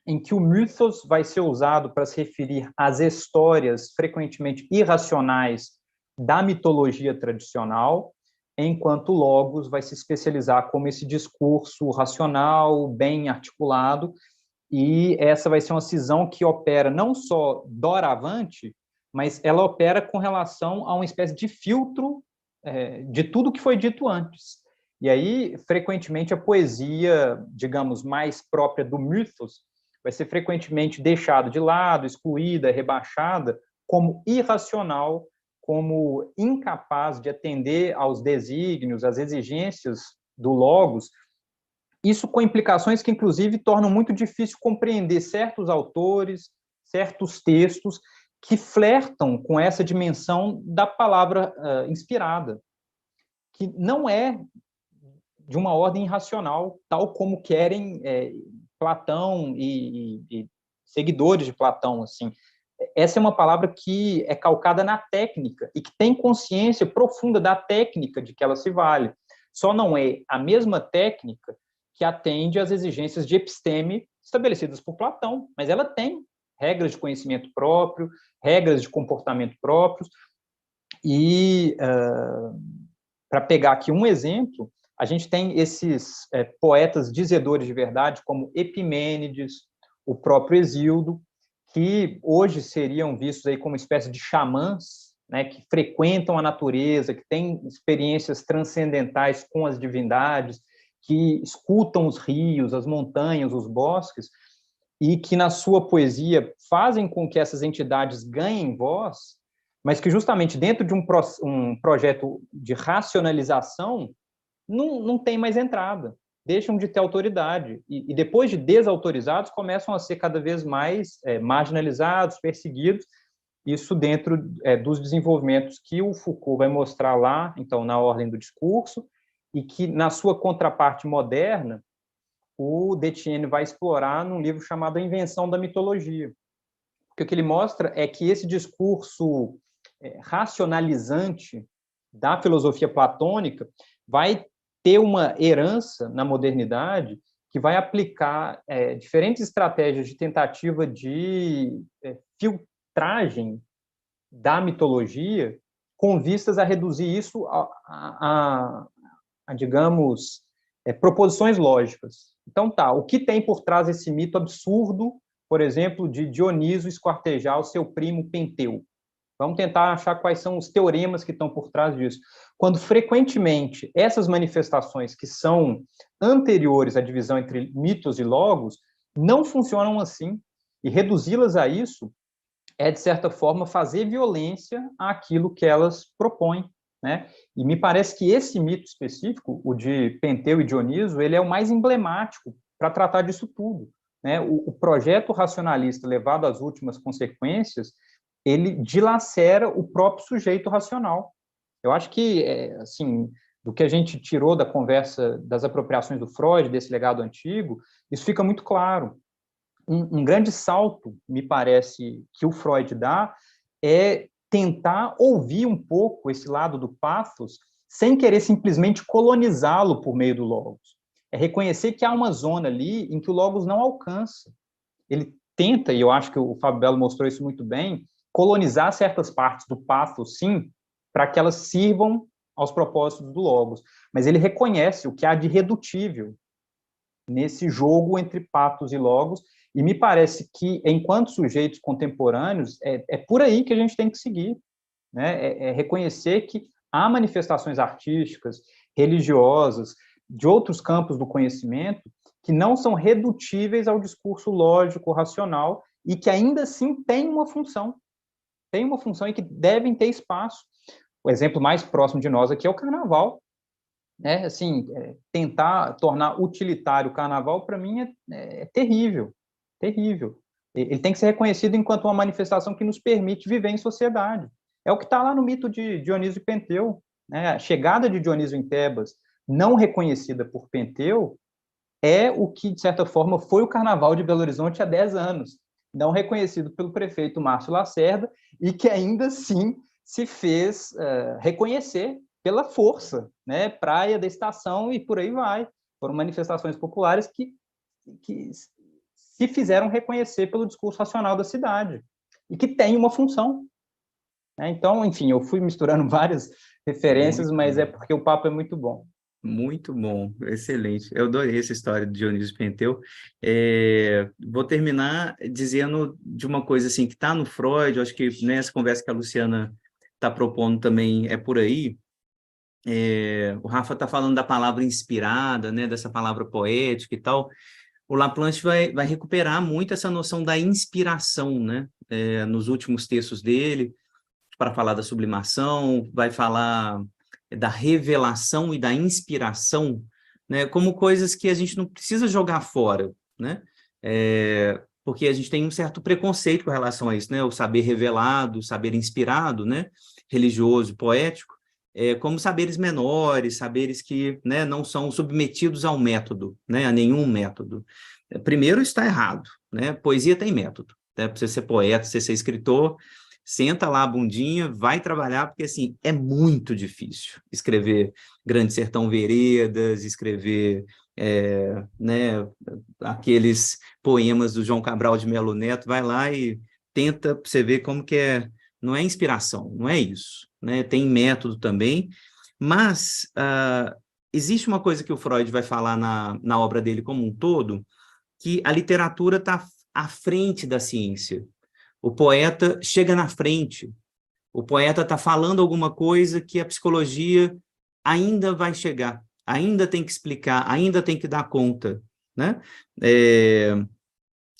S2: em que o mythos vai ser usado para se referir às histórias frequentemente irracionais da mitologia tradicional, enquanto o logos vai se especializar como esse discurso racional, bem articulado, e essa vai ser uma cisão que opera não só doravante, mas ela opera com relação a uma espécie de filtro de tudo que foi dito antes. E aí, frequentemente, a poesia, digamos, mais própria do mythos, vai ser frequentemente deixada de lado, excluída, rebaixada, como irracional, como incapaz de atender aos desígnios, às exigências do logos. Isso com implicações que, inclusive, tornam muito difícil compreender certos autores, certos textos que flertam com essa dimensão da palavra inspirada, que não é de uma ordem irracional, tal como querem Platão e seguidores de Platão, assim. Essa é uma palavra que é calcada na técnica e que tem consciência profunda da técnica de que ela se vale. Só não é a mesma técnica que atende às exigências de episteme estabelecidas por Platão, mas ela tem regras de conhecimento próprio, regras de comportamento próprios. E, para pegar aqui um exemplo, a gente tem esses poetas dizedores de verdade, como Epimênides, o próprio Hesíodo, que hoje seriam vistos aí como uma espécie de xamãs, né, que frequentam a natureza, que têm experiências transcendentais com as divindades, que escutam os rios, as montanhas, os bosques, e que na sua poesia fazem com que essas entidades ganhem voz, mas que justamente dentro de um projeto de racionalização não tem mais entrada, deixam de ter autoridade, e depois de desautorizados começam a ser cada vez mais marginalizados, perseguidos, isso dentro dos desenvolvimentos que o Foucault vai mostrar lá, então, na ordem do discurso, e que, na sua contraparte moderna, o Detienne vai explorar num livro chamado A Invenção da Mitologia. Porque o que ele mostra é que esse discurso racionalizante da filosofia platônica vai ter uma herança na modernidade que vai aplicar diferentes estratégias de tentativa de filtragem da mitologia com vistas a reduzir isso a digamos, proposições lógicas. Então, o que tem por trás desse mito absurdo, por exemplo, de Dioniso esquartejar o seu primo Penteu? Vamos tentar achar quais são os teoremas que estão por trás disso. Quando, frequentemente, essas manifestações que são anteriores à divisão entre mitos e logos não funcionam assim, e reduzi-las a isso é, de certa forma, fazer violência àquilo que elas propõem, né? E me parece que esse mito específico, o de Penteu e Dioniso, ele é o mais emblemático para tratar disso tudo, né? O projeto racionalista levado às últimas consequências, ele dilacera o próprio sujeito racional. Eu acho que, assim, do que a gente tirou da conversa das apropriações do Freud, desse legado antigo, isso fica muito claro. Um grande salto, me parece, que o Freud dá é tentar ouvir um pouco esse lado do pathos sem querer simplesmente colonizá-lo por meio do logos. É reconhecer que há uma zona ali em que o logos não alcança. Ele tenta, e eu acho que o Fábio Belo mostrou isso muito bem, colonizar certas partes do pathos, sim, para que elas sirvam aos propósitos do logos. Mas ele reconhece o que há de redutível nesse jogo entre pathos e logos, e me parece que, enquanto sujeitos contemporâneos, é por aí que a gente tem que seguir, né? É reconhecer que há manifestações artísticas, religiosas, de outros campos do conhecimento, que não são redutíveis ao discurso lógico, racional, e que ainda assim têm uma função e que devem ter espaço. O exemplo mais próximo de nós aqui é o carnaval, né? Assim, tentar tornar utilitário o carnaval, para mim, é terrível, terrível. Ele tem que ser reconhecido enquanto uma manifestação que nos permite viver em sociedade. É o que está lá no mito de Dionísio e Penteu, né? A chegada de Dionísio em Tebas, não reconhecida por Penteu, é o que, de certa forma, foi o Carnaval de Belo Horizonte há 10 anos, não reconhecido pelo prefeito Márcio Lacerda, e que ainda assim se fez reconhecer pela força, né? Praia da Estação e por aí vai. Foram manifestações populares que se fizeram reconhecer pelo discurso racional da cidade e que tem uma função, né? Então, enfim, eu fui misturando várias referências,
S1: Muito
S2: mas é
S1: bom.
S2: porque o papo é muito bom.
S1: Muito bom, excelente. Eu adorei essa história de Dionísio Penteu. Vou terminar dizendo de uma coisa assim que está no Freud, eu acho que nessa conversa que a Luciana está propondo também é por aí. O Rafa está falando da palavra inspirada, né, dessa palavra poética e tal. O Laplanche vai recuperar muito essa noção da inspiração, né, nos últimos textos dele, para falar da sublimação, vai falar da revelação e da inspiração, né, como coisas que a gente não precisa jogar fora, né, porque a gente tem um certo preconceito com relação a isso, né, o saber revelado, o saber inspirado, né, religioso, poético, como saberes menores, saberes que, né, não são submetidos ao método, né, a nenhum método. Primeiro, está errado, né, poesia tem método, né, para você ser poeta, você ser escritor, senta lá a bundinha, vai trabalhar, porque, assim, é muito difícil escrever Grande Sertão Veredas, escrever, né, aqueles poemas do João Cabral de Melo Neto, vai lá e tenta, para você ver como que não é inspiração, não é isso, né? Tem método também, mas existe uma coisa que o Freud vai falar na obra dele como um todo, que a literatura está à frente da ciência. O poeta chega na frente, o poeta está falando alguma coisa que a psicologia ainda vai chegar, ainda tem que explicar, ainda tem que dar conta, né?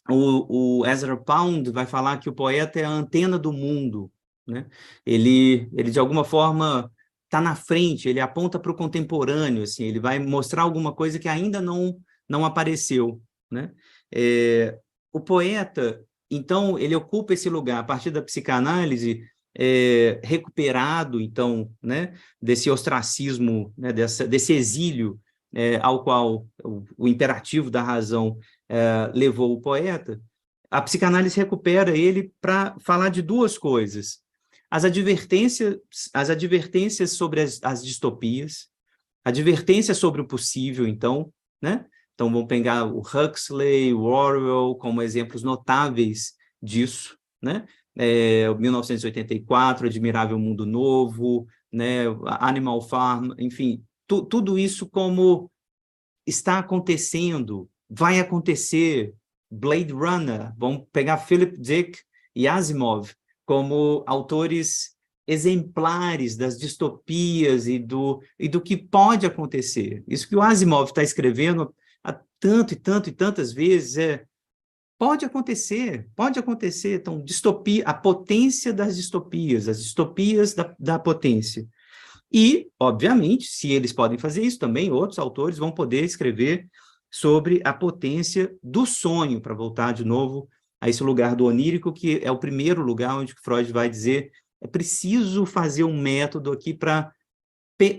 S1: O Ezra Pound vai falar que o poeta é a antena do mundo, né? Ele de alguma forma está na frente, ele aponta para o contemporâneo, assim, ele vai mostrar alguma coisa que ainda não apareceu, né? O poeta, então, ele ocupa esse lugar a partir da psicanálise, recuperado, então, né, desse ostracismo, né, desse exílio ao qual o imperativo da razão levou o poeta. A psicanálise recupera ele para falar de duas coisas: as advertências sobre as distopias, advertências sobre o possível, então, né? Então, vamos pegar o Huxley, o Orwell como exemplos notáveis disso, né? 1984, Admirável Mundo Novo, né? Animal Farm, enfim, tudo isso como está acontecendo, vai acontecer. Blade Runner, vamos pegar Philip Dick e Asimov como autores exemplares das distopias e do que pode acontecer. Isso que o Asimov está escrevendo há tanto e tanto e tantas vezes pode acontecer. Então, distopia, a potência das distopias, as distopias da potência. E, obviamente, se eles podem fazer isso, também outros autores vão poder escrever sobre a potência do sonho, para voltar de novo a esse lugar do onírico, que é o primeiro lugar onde Freud vai dizer é preciso fazer um método aqui para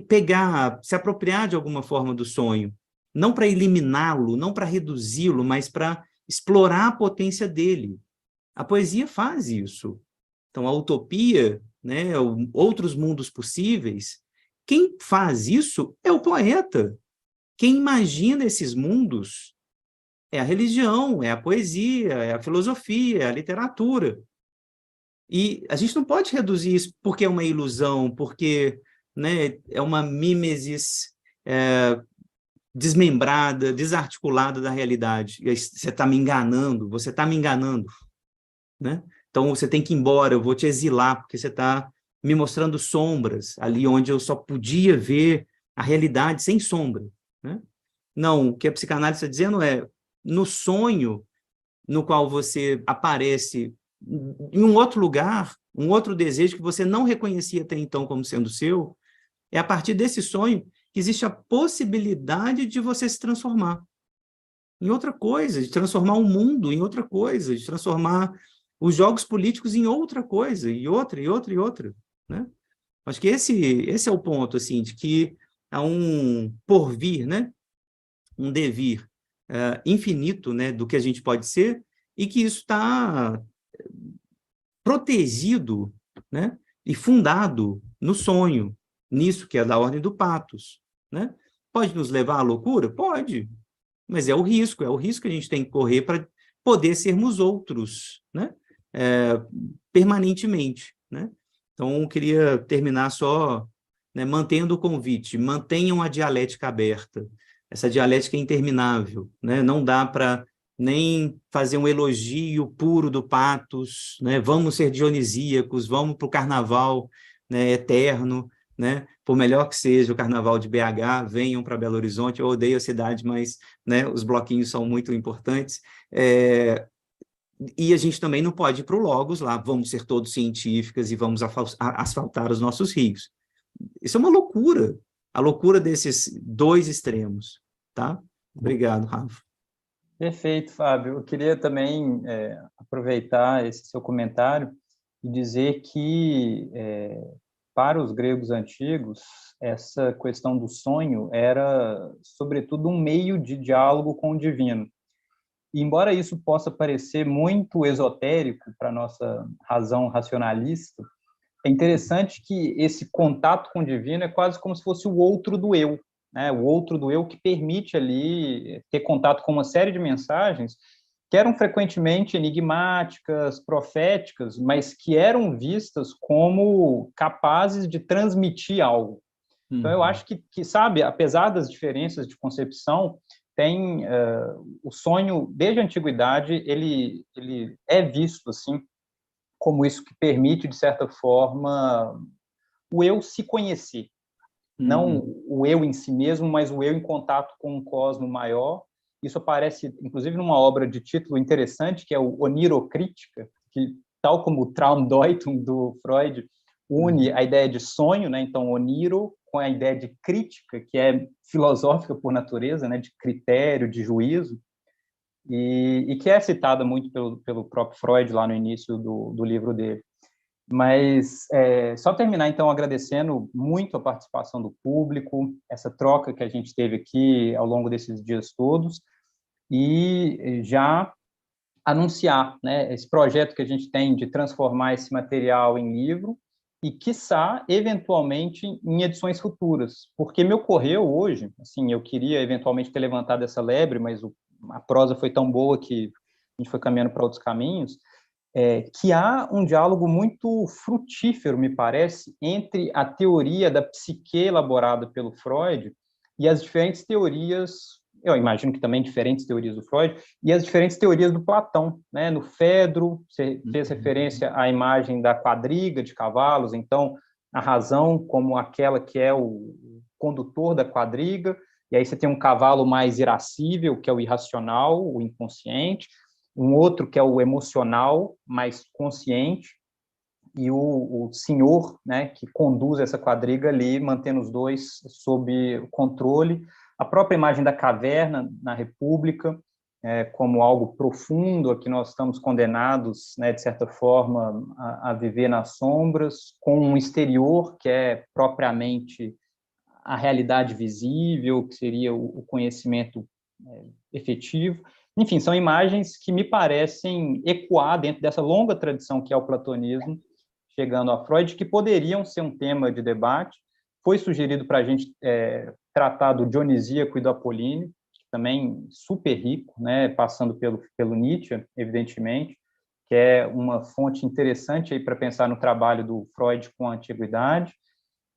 S1: pegar, se apropriar de alguma forma do sonho, não para eliminá-lo, não para reduzi-lo, mas para explorar a potência dele. A poesia faz isso. Então, a utopia, né, outros mundos possíveis, quem faz isso é o poeta. quem imagina esses mundos é a religião, é a poesia, é a filosofia, é a literatura. E a gente não pode reduzir isso porque é uma ilusão, porque, né, é uma mimesis desmembrada, desarticulada da realidade. E aí você está me enganando, você está me enganando, né? Então você tem que ir embora, eu vou te exilar, porque você está me mostrando sombras ali onde eu só podia ver a realidade sem sombra, né? Não, o que a psicanálise está dizendo é, no sonho no qual você aparece em um outro lugar, um outro desejo que você não reconhecia até então como sendo seu, é a partir desse sonho que existe a possibilidade de você se transformar em outra coisa, de transformar o mundo em outra coisa, de transformar os jogos políticos em outra coisa, e outra, e outra, e outra, né? Acho que esse é o ponto, assim, de que há um porvir, né? Um devir infinito, né? Do que a gente pode ser, e que isso está protegido, né? E fundado no sonho, nisso que é da ordem do patos, né? Pode nos levar à loucura? Pode, mas é o risco que a gente tem que correr para poder sermos outros, né? Permanentemente, né? Então, eu queria terminar só, né, mantendo o convite, mantenham a dialética aberta, essa dialética é interminável, né? Não dá para nem fazer um elogio puro do patos, né? Vamos ser dionisíacos, vamos para o carnaval, né, eterno, né? Por melhor que seja o carnaval de BH, venham para Belo Horizonte, eu odeio a cidade, mas, né, os bloquinhos são muito importantes, e a gente também não pode ir para o Logos lá, vamos ser todos científicas e vamos asfaltar os nossos rios. Isso é uma loucura, a loucura desses dois extremos, tá? Obrigado, Rafa.
S2: Perfeito, Fábio. Eu queria também aproveitar esse seu comentário e dizer que, para os gregos antigos, essa questão do sonho era, sobretudo, um meio de diálogo com o divino. E, embora isso possa parecer muito esotérico para a nossa razão racionalista, é interessante que esse contato com o divino é quase como se fosse o outro do eu, né? O outro do eu que permite ali ter contato com uma série de mensagens que eram frequentemente enigmáticas, proféticas, mas que eram vistas como capazes de transmitir algo. Então, eu acho que sabe, apesar das diferenças de concepção, tem o sonho, desde a antiguidade, ele é visto assim como isso que permite, de certa forma, o eu se conhecer. Não o eu em si mesmo, mas o eu em contato com um cosmo maior. Isso aparece, inclusive, numa obra de título interessante, que é o Onirocrítica, que, tal como o Traumdeutung do Freud, une a ideia de sonho, né? Então, oniro, com a ideia de crítica, que é filosófica por natureza, né? De critério, de juízo, e que é citada muito pelo próprio Freud lá no início do livro dele. Mas só terminar, então, agradecendo muito a participação do público, essa troca que a gente teve aqui ao longo desses dias todos, e já anunciar, né, esse projeto que a gente tem de transformar esse material em livro e, quiçá, eventualmente, em edições futuras. Porque me ocorreu hoje, assim, eu queria eventualmente ter levantado essa lebre, mas a prosa foi tão boa que a gente foi caminhando para outros caminhos, que há um diálogo muito frutífero, me parece, entre a teoria da psique elaborada pelo Freud e as diferentes teorias, eu imagino que também diferentes teorias do Freud, e as diferentes teorias do Platão, né? No Fedro, você fez referência à imagem da quadriga de cavalos, então, a razão como aquela que é o condutor da quadriga, e aí você tem um cavalo mais irascível, que é o irracional, o inconsciente, um outro que é o emocional, mais consciente, e o senhor, né, que conduz essa quadriga ali, mantendo os dois sob controle. A própria imagem da caverna na República, como algo profundo, a que nós estamos condenados, né, de certa forma, a viver nas sombras, com um exterior que é propriamente a realidade visível, que seria o conhecimento efetivo. Enfim, são imagens que me parecem ecoar dentro dessa longa tradição que é o platonismo, chegando a Freud, que poderiam ser um tema de debate, foi sugerido para a gente tratar do dionisíaco e do apolíneo, também super rico, né, passando pelo Nietzsche, evidentemente, que é uma fonte interessante para pensar no trabalho do Freud com a antiguidade.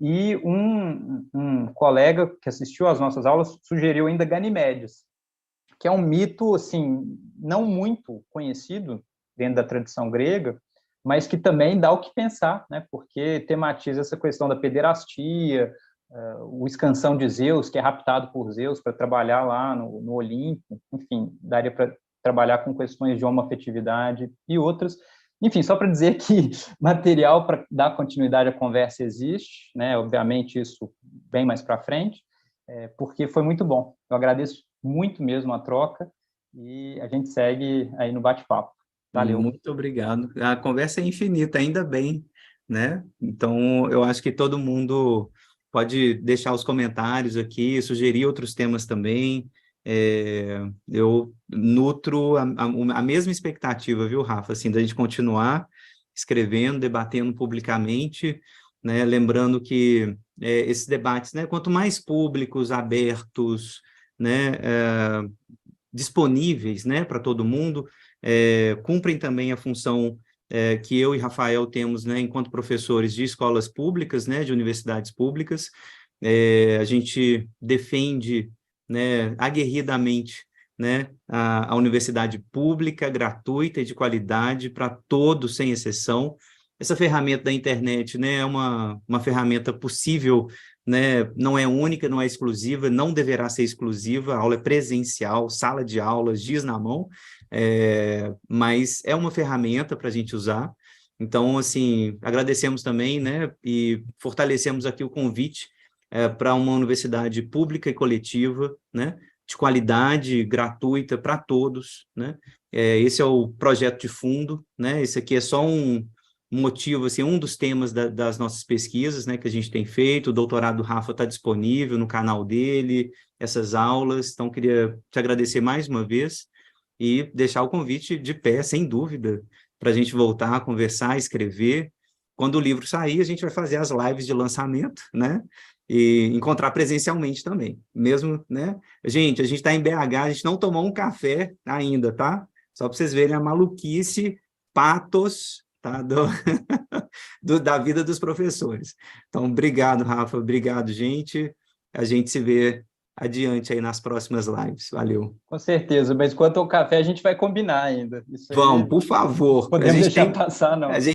S2: E um colega que assistiu às nossas aulas sugeriu ainda Ganimedes, que é um mito assim não muito conhecido dentro da tradição grega, mas que também dá o que pensar, né? Porque tematiza essa questão da pederastia, o escansão de Zeus, que é raptado por Zeus para trabalhar lá no Olimpo, enfim, daria para trabalhar com questões de homoafetividade e outras. Enfim, só para dizer que material para dar continuidade à conversa existe, né? Obviamente isso bem mais para frente, porque foi muito bom. Eu agradeço muito mesmo a troca e a gente segue aí no bate-papo. Valeu.
S1: Muito obrigado. A conversa é infinita, ainda bem, né? Então, eu acho que todo mundo pode deixar os comentários aqui, sugerir outros temas também. Eu nutro a mesma expectativa, viu, Rafa? Assim, da gente continuar escrevendo, debatendo publicamente, né? Lembrando que esses debates, né? Quanto mais públicos, abertos, né? Disponíveis, né? Para todo mundo, cumprem também a função que eu e Rafael temos, né, enquanto professores de escolas públicas, né, de universidades públicas. A gente defende, né, aguerridamente, né, a universidade pública, gratuita e de qualidade para todos, sem exceção. Essa ferramenta da internet, né, é uma ferramenta possível, né, não é única, não é exclusiva, não deverá ser exclusiva, a aula é presencial, sala de aulas, dias na mão, mas é uma ferramenta para a gente usar. Então, assim, agradecemos também, né, e fortalecemos aqui o convite para uma universidade pública e coletiva, né, de qualidade, gratuita para todos, né. Esse é o projeto de fundo, né, esse aqui é só um motivo, assim, um dos temas das nossas pesquisas, né, que a gente tem feito. O doutorado do Rafa está disponível no canal dele, essas aulas. Então, queria te agradecer mais uma vez e deixar o convite de pé, sem dúvida, para a gente voltar a conversar, escrever. Quando o livro sair, a gente vai fazer as lives de lançamento, né? E encontrar presencialmente também, mesmo, né? Gente, a gente está em BH, a gente não tomou um café ainda, tá? Só para vocês verem a maluquice, patos, tá? Da vida dos professores. Então, obrigado, Rafa, obrigado, gente. A gente se vê adiante aí nas próximas lives. Valeu.
S2: Com certeza, mas quanto ao café a gente vai combinar ainda. Isso aí
S1: Vamos, por favor.
S2: podemos deixar passar, não.